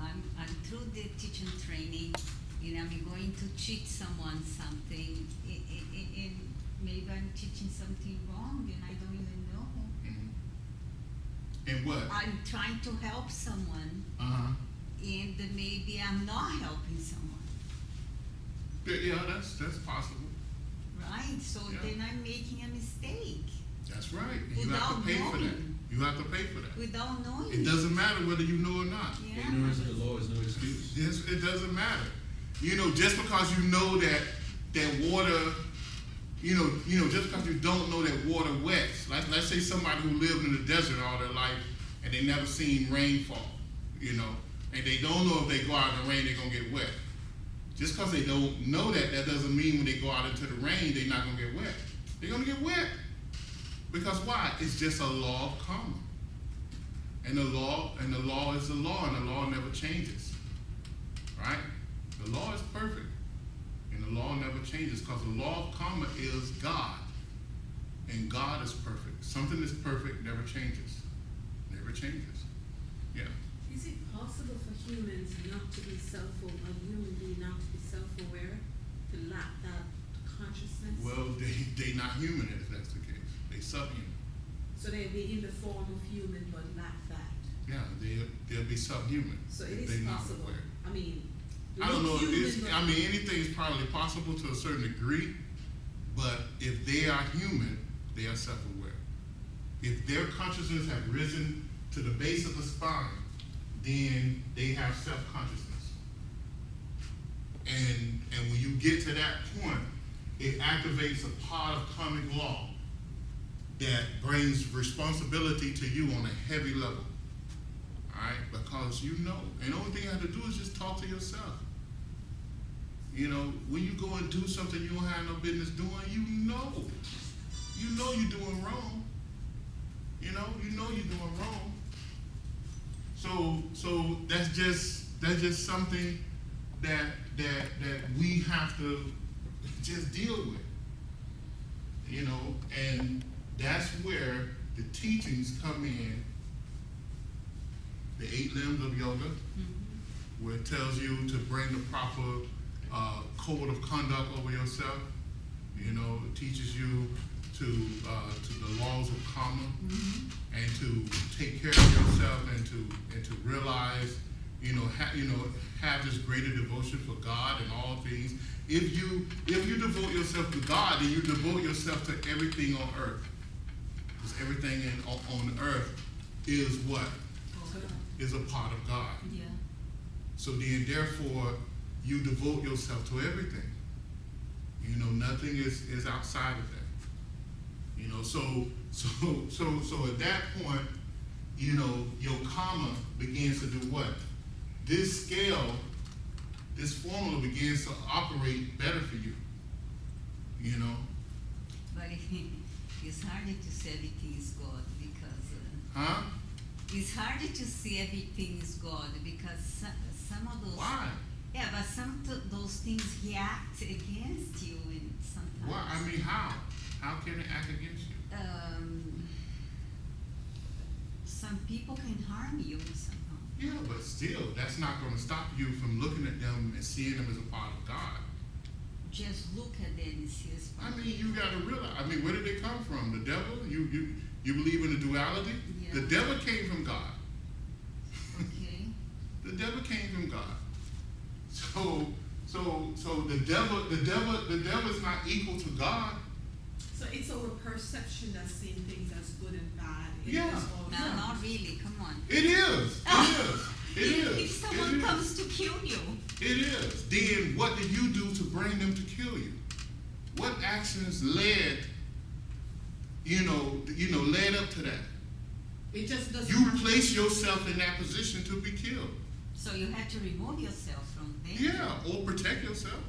I'm through the teaching training, and I'm going to teach someone something, and maybe I'm teaching something wrong, and I don't even know. Mm-hmm. And what? I'm trying to help someone, and maybe I'm not helping someone. Yeah, that's possible. Right? So Yeah. then I'm making a mistake That's right. And you have Without to pay for that. knowing. You have to pay for that. without knowing. It doesn't matter whether you know or not. Yeah. Ignorance of the law is no excuse. Yes, it doesn't matter. You know, just because you know that water, you know, just because you don't know that water wets. Like, let's say somebody who lived in the desert all their life and they never seen rainfall, you know, and they don't know if they go out in the rain they're gonna get wet. Just because they don't know that doesn't mean when they go out into the rain they're not gonna get wet. They're gonna get wet. Because why? It's just a law of karma. And the law is the law, and the law never changes. Right? The law is perfect. And the law never changes because the law of karma is God. And God is perfect. Something that's perfect never changes. Never changes. Yeah. Is it possible for humans not to be a human being not to be self-aware, to lack that consciousness? Well, they not human if that's the case. They subhuman. So they'll be in the form of human but lack that. Yeah, they'll be subhuman. So if it they're is not possible. aware. I mean, I don't know. look human, but- Anything is probably possible to a certain degree, but if they are human, they are self-aware. If their consciousness have risen to the base of the spine, then they have self-consciousness. And when you get to that point, it activates a part of karmic law that brings responsibility to you on a heavy level. All right, because you know, and the only thing you have to do is just talk to yourself. You know, when you go and do something you don't have no business doing, you know you're doing wrong. You know you're doing wrong. So that's just something that we have to just deal with. You know, and that's where the teachings come in. The 8 limbs of yoga, where it tells you to bring the proper code of conduct over yourself. You know, it teaches you to the laws of karma, and to take care of yourself, and to realize, have this greater devotion for God and all things. If you devote yourself to God, then you devote yourself to everything on earth. Because everything on earth is what? Is a part of God. Yeah. So then, therefore, you devote yourself to everything. You know, nothing is outside of that. You know, so at that point, you know, your karma begins to do what? This scale, this formula begins to operate better for you. You know? But it's harder to see everything is God because it's harder to see everything is God because some of those. Why? Yeah, but some of those things react against you, and sometimes. Well, I mean, how? How can it act against you? Some people can harm you somehow. Yeah, but still, that's not going to stop you from looking at them and seeing them as a part of God. Just look at them and see us. I mean, you got to realize. I mean, where did they come from? The devil? You believe in the duality? Yeah. The devil came from God. Okay. The devil came from God. So the devil is not equal to God. So it's our perception that's seeing things as good and bad. Yeah. No, not really. Come on. It is. It is. If someone comes to kill you. It is. Then what did you do to bring them to kill you? What actions led up to that? It just doesn't. You place yourself in that position to be killed. So you had to remove yourself from them. Yeah, or protect yourself.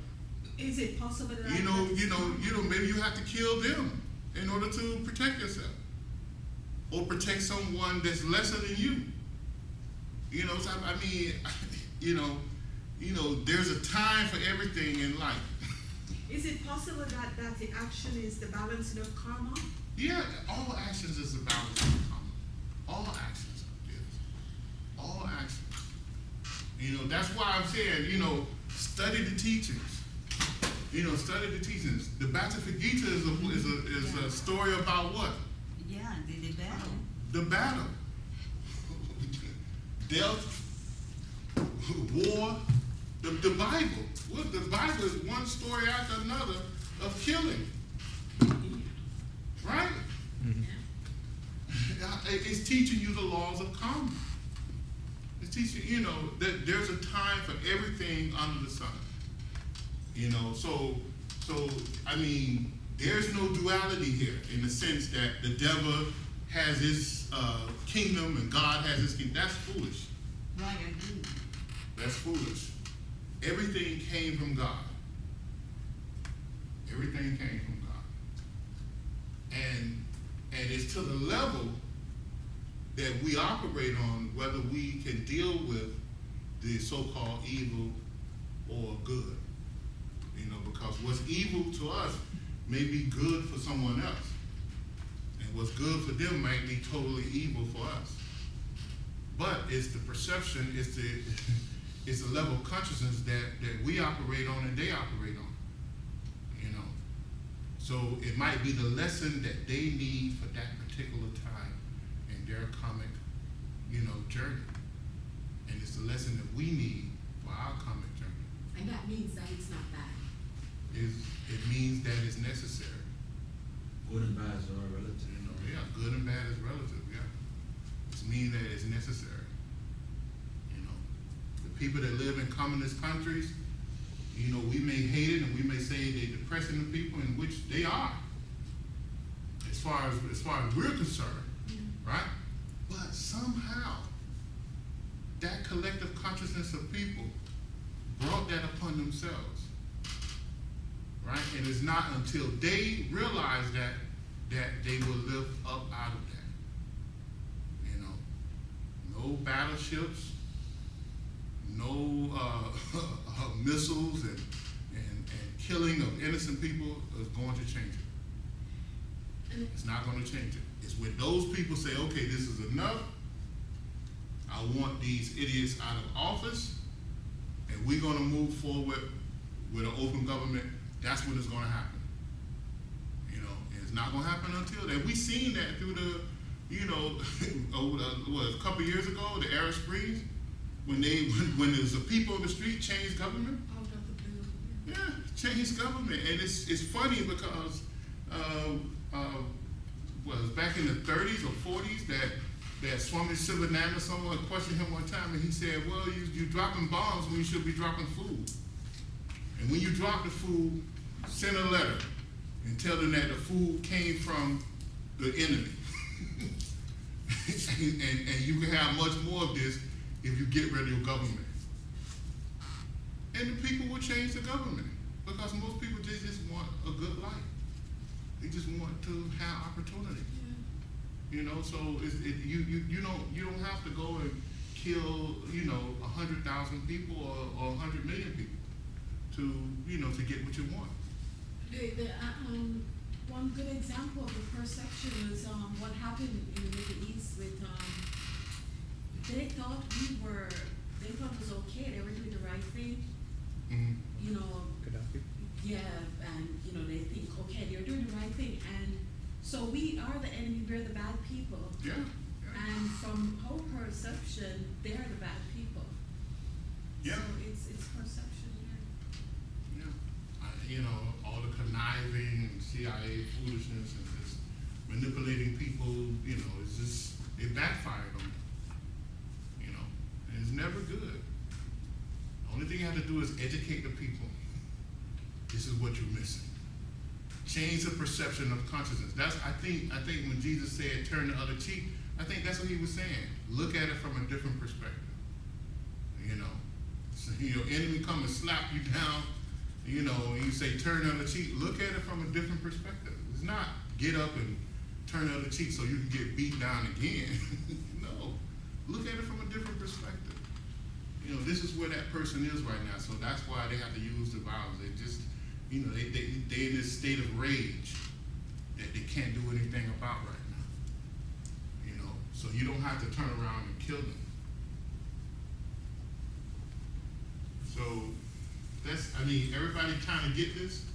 Is it possible that Maybe you have to kill them in order to protect yourself, or protect someone that's lesser than you. You know, so I mean, there's a time for everything in life. Is it possible that the action is the balancing of karma? Yeah, all actions is a balance of karma. All actions, yes. All actions. You know, that's why I'm saying, study the teachings. Study the teachings. The Bhagavad Gita is a story about what? Yeah, the battle. The battle. Death, war, the Bible. The Bible is one story after another of killing. it's teaching you the laws of karma. It's teaching, you know, that there's a time for everything under the sun. You know, so I mean, there's no duality here in the sense that the devil has his kingdom and God has his kingdom. That's foolish. Right, I do. That's foolish. Everything came from God. Everything came from God. And it's to the level that we operate on whether we can deal with the so-called evil or good. You know, because what's evil to us may be good for someone else. And what's good for them might be totally evil for us. But it's the perception, it's the level of consciousness that we operate on and they operate on. You know. So it might be the lesson that they need for that particular time in their karmic, you know, journey. And it's the lesson that we need for our karmic journey. And that means that it's not bad. It means that it's necessary. Good and bad is all relative. You know, yeah, good and bad is relative, yeah. It means that it's necessary. You know, the people that live in communist countries, you know, we may hate it and we may say they're depressing the people, in which they are, as far as we're concerned, right? But somehow, that collective consciousness of people brought that upon themselves. Right? And it's not until they realize that they will live up out of that. You know, no battleships, no missiles and killing of innocent people is going to change it. It's not going to change it. It's when those people say, okay, this is enough. I want these idiots out of office, and we're going to move forward with an open government. That's when it's going to happen. You know, and it's not going to happen until then. We've seen that through the, you know, a couple of years ago, the Arab Springs, when there's a people in the street changed government. Out of the blue. Yeah, changed government, and it's funny because was back in the 30s or 40s that Swami Sivananda, someone questioned him one time, and he said, "Well, you're dropping bombs when you should be dropping food. And when you drop the food, send a letter and tell them that the food came from the enemy. and you can have much more of this if you get rid of your government." And the people will change the government because most people just want a good life. They just want to have opportunity. You know, so you don't have to go and kill, you know, 100,000 people or 100 million people to get what you want. One good example of the perception is what happened in the Middle East with they thought it was okay, they were doing the right thing. Mm-hmm. You know, Gaddafi? yeah, and you know, they think, okay, they're doing the right thing, and so we are the enemy, we're the bad people. Yeah. And from our perception, they're the bad people. Yeah. So it's perception, yeah. You know, all the conniving and CIA foolishness and just manipulating people, you know, it's just, it backfired on them. You know, and it's never good. The only thing you have to do is educate the people. This is what you're missing. Change the perception of consciousness. That's, I think when Jesus said turn the other cheek, I think that's what he was saying. Look at it from a different perspective. You know, so your enemy come and slap you down, you know, and you say turn the other cheek. Look at it from a different perspective. It's not get up and turn the other cheek so you can get beat down again. No, look at it from a different perspective. You know, this is where that person is right now, so that's why they have to use the violence. They just, you know, they in this state of rage that they can't do anything about right now. You know, so you don't have to turn around and kill them. So that's, I mean, everybody kind of get this?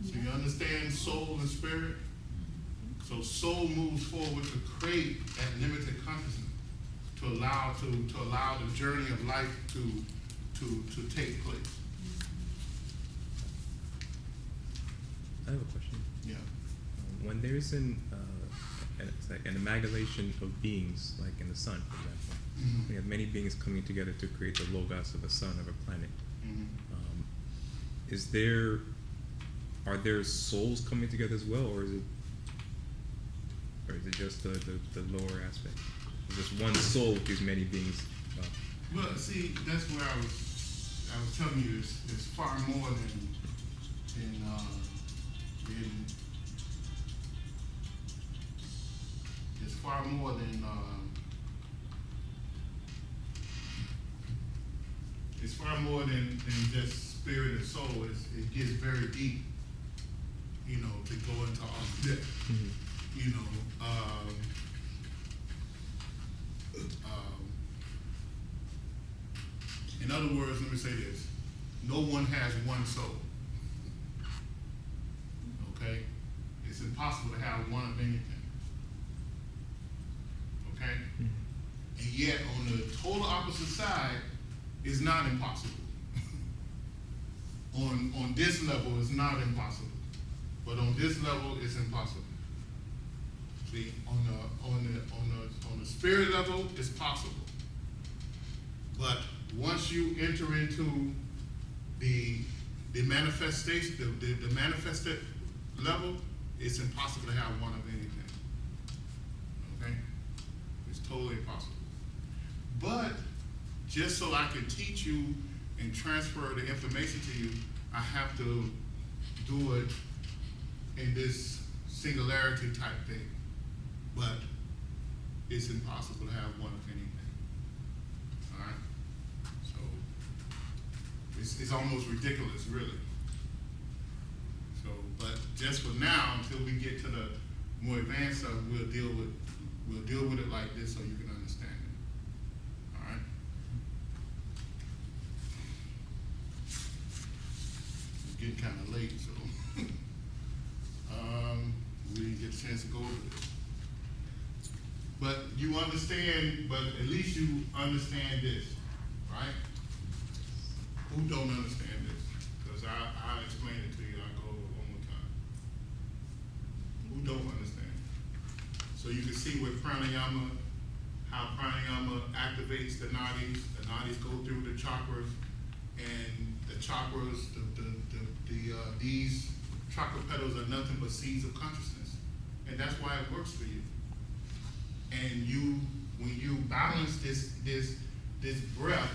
So you understand soul and spirit? So soul moves forward to create that limited consciousness, to allow the journey of life to take place. I have a question. Yeah. When there's an and it's like an amalgamation of beings, like in the sun, for example. Mhm. We have many beings coming together to create the logos of a sun, of a planet. Mhm. Are there souls coming together as well, or is it just the lower aspect? Is just one soul with these many beings? Well, see, that's where I was telling you, it's far more than it's far more than it's far more than just spirit and soul. It gets very deep, you know, to go into all of that. Mm-hmm. You know, in other words, let me say this: no one has one soul. Okay, it's impossible to have one of anything. Okay, and yet on the total opposite side, it's not impossible. on this level, it's not impossible, but on this level, it's impossible. See, on the spirit level, it's possible, but once you enter into the manifestation, the manifested level, it's impossible to have one of anything. Okay, it's totally impossible. But just so I can teach you and transfer the information to you, I have to do it in this singularity type thing. But it's impossible to have one of anything. All right? So it's almost ridiculous, really. So, but just for now, until we get to the more advanced stuff, we'll deal with it like this so you can understand it. All right? It's getting kind of late, so we didn't get a chance to go over this. But you understand, but at least you understand this, right? Who don't understand this? Because I'll explain it to you. I'll go over it one more time. Who don't understand? So you can see with pranayama, how pranayama activates the nadis. The nadis go through the chakras, and the chakras, these chakra petals are nothing but seeds of consciousness. And that's why it works for you. And when you balance this breath,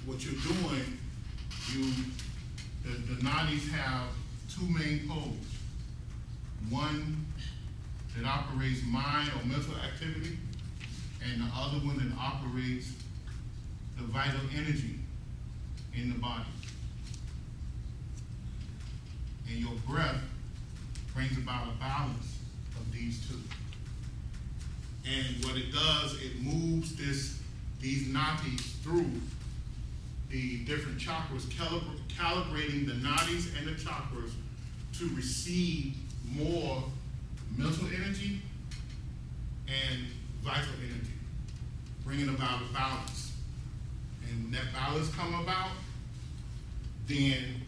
what you're doing, the nadis have two main poles. One that operates mind or mental activity, and the other one that operates the vital energy in the body. And your breath brings about a balance of these two. And what it does, it moves these nadis through the different chakras, calibrating the nadis and the chakras to receive more mental energy and vital energy, bringing about a balance. And when that balance come about, then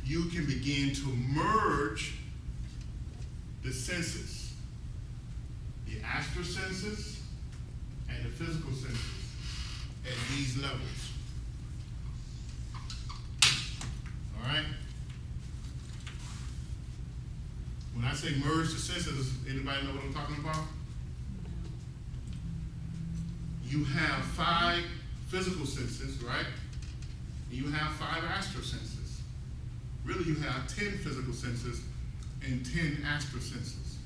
you can begin to merge the senses, the astral senses and the physical senses at these levels. All right? When I say merge the senses, anybody know what I'm talking about? You have 5 physical senses, right? And you have 5 astral senses. Really, you have 10 physical senses and 10 astral senses,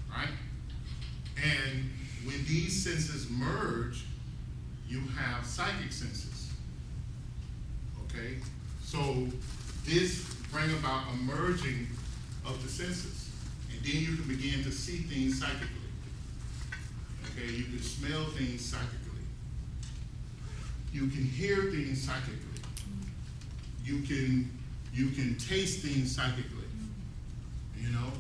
right? And when these senses merge, you have psychic senses, okay? So this brings about a merging of the senses, and then you can begin to see things psychically, okay? You can smell things psychically. You can hear things psychically. You can taste things psychically, you know?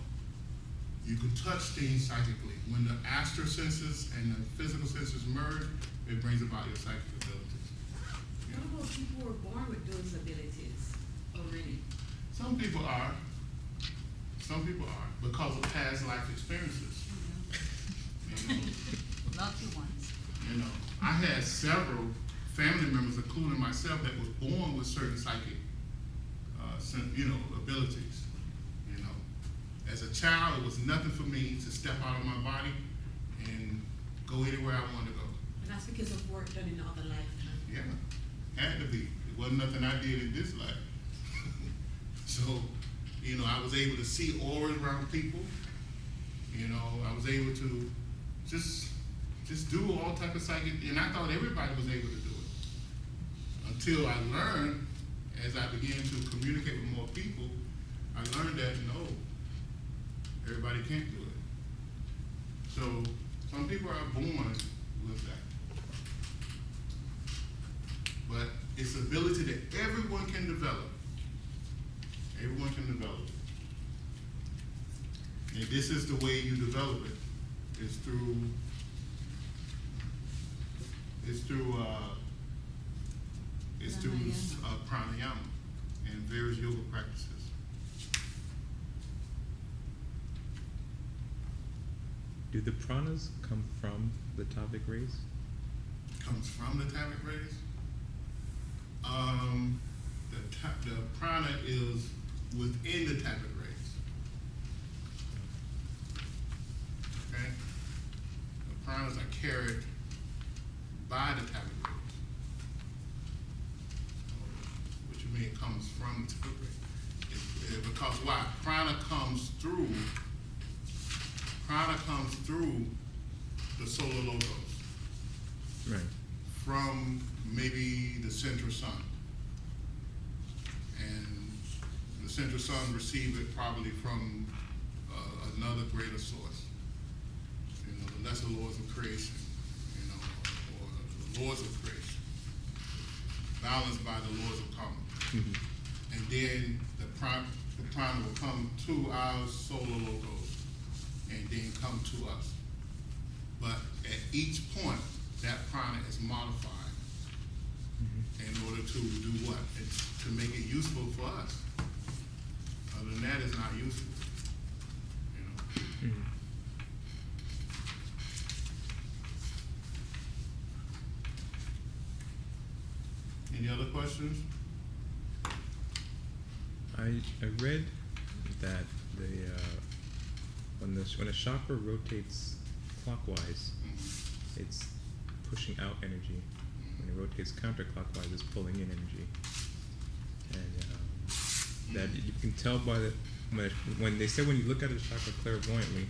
You can touch things psychically. When the astral senses and the physical senses merge, it brings about your psychic abilities. What about people who are born with those abilities already? Some people are because of past life experiences. You know, Lucky ones. you know, I had several family members, including myself, that was born with certain psychic, abilities. You know, as a child, it was nothing for me to step out of my body and go anywhere I wanted to go. And that's because of work done in other lifetime. Yeah, had to be. It wasn't nothing I did in this life. So, you know, I was able to see auras around people. You know, I was able to just do all type of psychic, and I thought everybody was able to do it. Until I learned, as I began to communicate with more people, I learned that no, everybody can't do it. So some people are born with that. But it's an ability that everyone can develop. Everyone can develop it. And this is the way you develop it. It's through pranayama and various yoga practices. Do the pranas come from the Tavic rays? Comes from the Tavic rays. The prana is within the Tavic rays. Okay? The pranas are carried by the Tavic rays. What you mean it comes from the Tavic rays? Because why? Prana comes through the solar logos. Right. From maybe the central sun. And the central sun received it probably from another greater source. You know, the lesser laws of creation, you know, or the laws of creation, balanced by the laws of karma. Mm-hmm. And then the prana will come to our solar logos and then come to us. But at each point, that prana is modified in order to do what? It's to make it useful for us. Other than that, it's not useful. You know. Mm-hmm. Any other questions? I read that when a chakra rotates clockwise, it's pushing out energy. When it rotates counterclockwise, it's pulling in energy. And that you can tell by when they say when you look at a chakra clairvoyantly,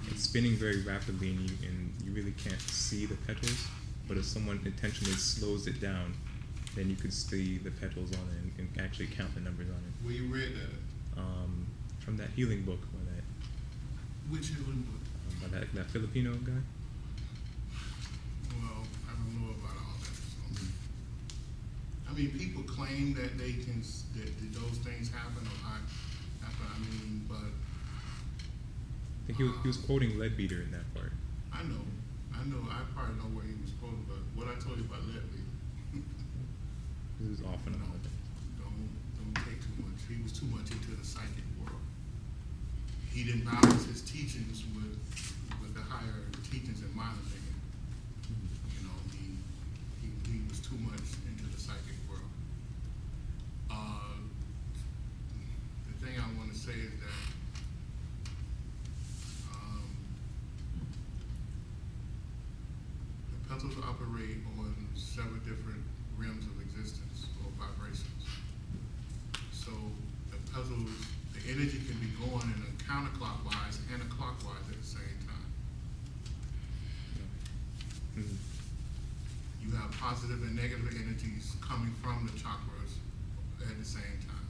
it's spinning very rapidly and you really can't see the petals. But if someone intentionally slows it down, then you could see the petals on it and actually count the numbers on it. Where you read that? From that healing book by that Which healing book? by that Filipino guy. Well, I don't know about all that. So. I mean, people claim that they can, that those things happen or not happen. I mean, but I think he was quoting Leadbeater in that part. I know. I probably know where he was quoting, but what I told you about Leadbeater. This is often No, another. don't take too much. He was too much into the psychic world. He didn't balance his teachings with the higher teachings, in my opinion. You know, he was too much into the psychic world. The thing I want to say is that the petals operate on several different realms of existence or vibrations. So the petals, the energy can be going in a counterclockwise and a clockwise at the same time. Mm-hmm. You have positive and negative energies coming from the chakras at the same time.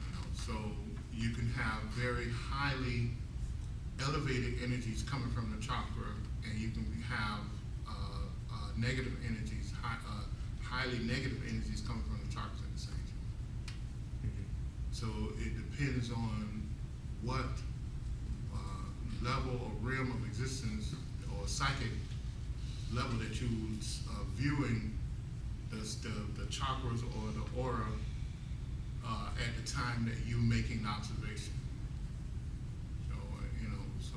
You know, so you can have very highly elevated energies coming from the chakra, and you can have negative energies, highly negative energies coming from the chakras at the same time. Mm-hmm. So it depends on what level or realm of existence or psychic level that you viewing the chakras or the aura at the time that you're making the observation. So, you know, so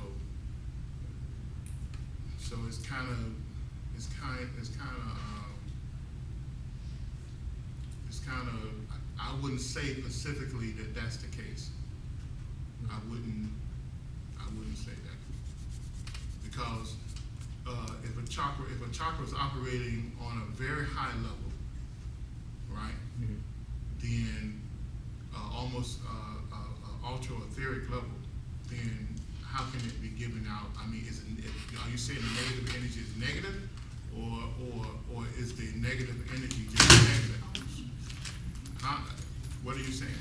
So it's kind of, I wouldn't say specifically that that's the case. I wouldn't say that. Because if a chakra is operating on a very high level, right, then almost ultra etheric level, then how can it be given out? I mean, are you saying the negative energy is negative, or is the negative energy just negative? Huh? What are you saying?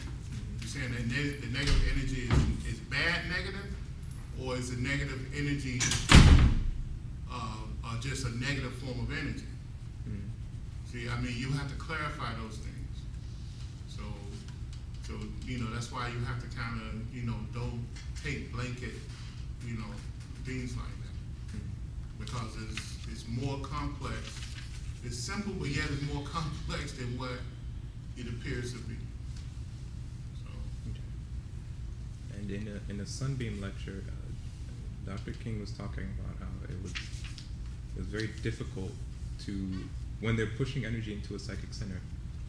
You saying that the negative energy is bad negative, or is the negative energy just a negative form of energy? See, I mean, you have to clarify those things. So that's why you have to kind of, don't take blanket, things like that, because it's more complex. It's simple, but yet it's more complex than what it appears to be. So. And in a Sunbeam lecture, Dr. King was talking about how it was very difficult to, when they're pushing energy into a psychic center,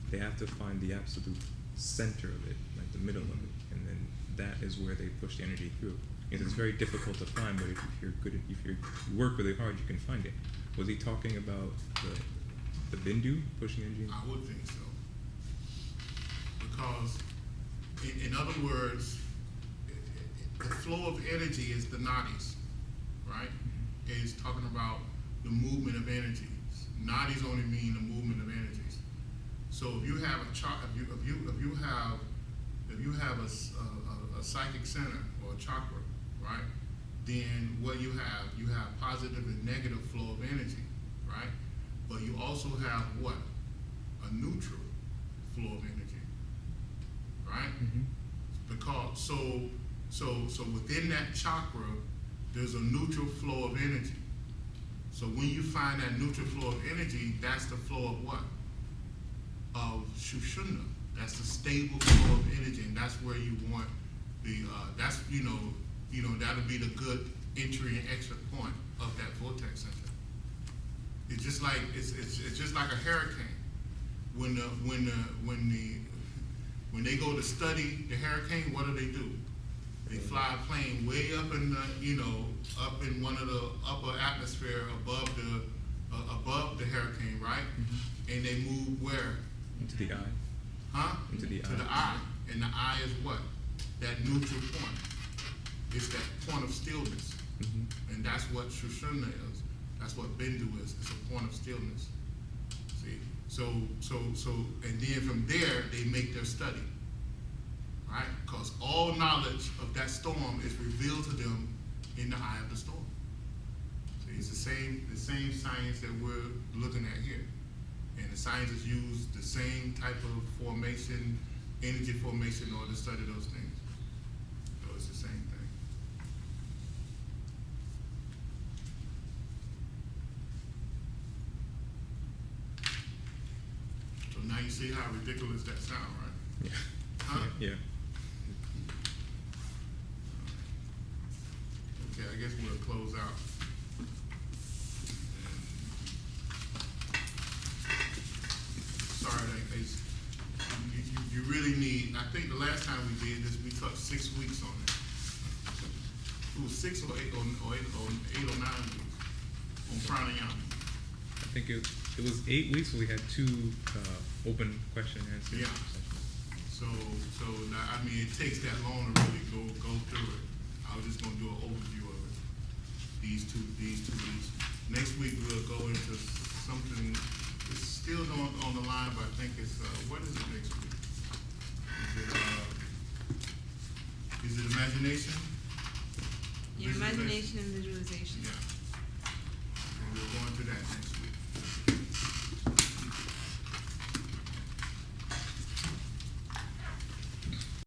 they have to find the absolute center of it, like the middle of it, and then that is where they push the energy through. And it's very difficult to find, but if you work really hard, you can find it. Was he talking about the bindu pushing energy? I would think so, because in other words, the flow of energy is the Nadis, right? It's talking about the movement of energies. Nadis only mean the movement of energies. So if you have if you have a psychic center or a chakra, right? Then what you have positive and negative flow of energy, right? But you also have what? A neutral flow of energy, right? Because so within that chakra, there's a neutral flow of energy. So when you find that neutral flow of energy, that's the flow of what? Of Shushuna. That's the stable flow of energy, and that's where you want the that'll be the good entry and exit point of that vortex center. It's just like it's just like a hurricane. When they go to study the hurricane, what do? They fly a plane way up in the up in one of the upper atmosphere above the hurricane, right? And they move where? Into the eye. Huh? Into the eye. To the eye. And the eye is what? That neutral point. It's that point of stillness. And that's what Shushuna is. That's what bindu is. It's a point of stillness. See? So and then from there they make their study. Right? Because all knowledge of that storm is revealed to them in the eye of the storm. See, it's the same science that we're looking at here. And the scientists use the same type of formation, energy formation, in order to study those things. So it's the same thing. So now you see how ridiculous that sounds, right? Yeah. Huh? Yeah. Okay, I guess we'll close out. Sorry, you really need, I think the last time we did this, we took 6 weeks on it. It was 6 or 8 or 9 weeks on pranayama. I think it was 8 weeks, so we had 2 open question and answer Yeah. sessions. So I mean, it takes that long to really go through it. I was just gonna do an overview of it. These two weeks. Next week we'll go into something. It's still on the line, but I think it's what is it next week? Is it imagination? Your imagination and visualization. Yeah.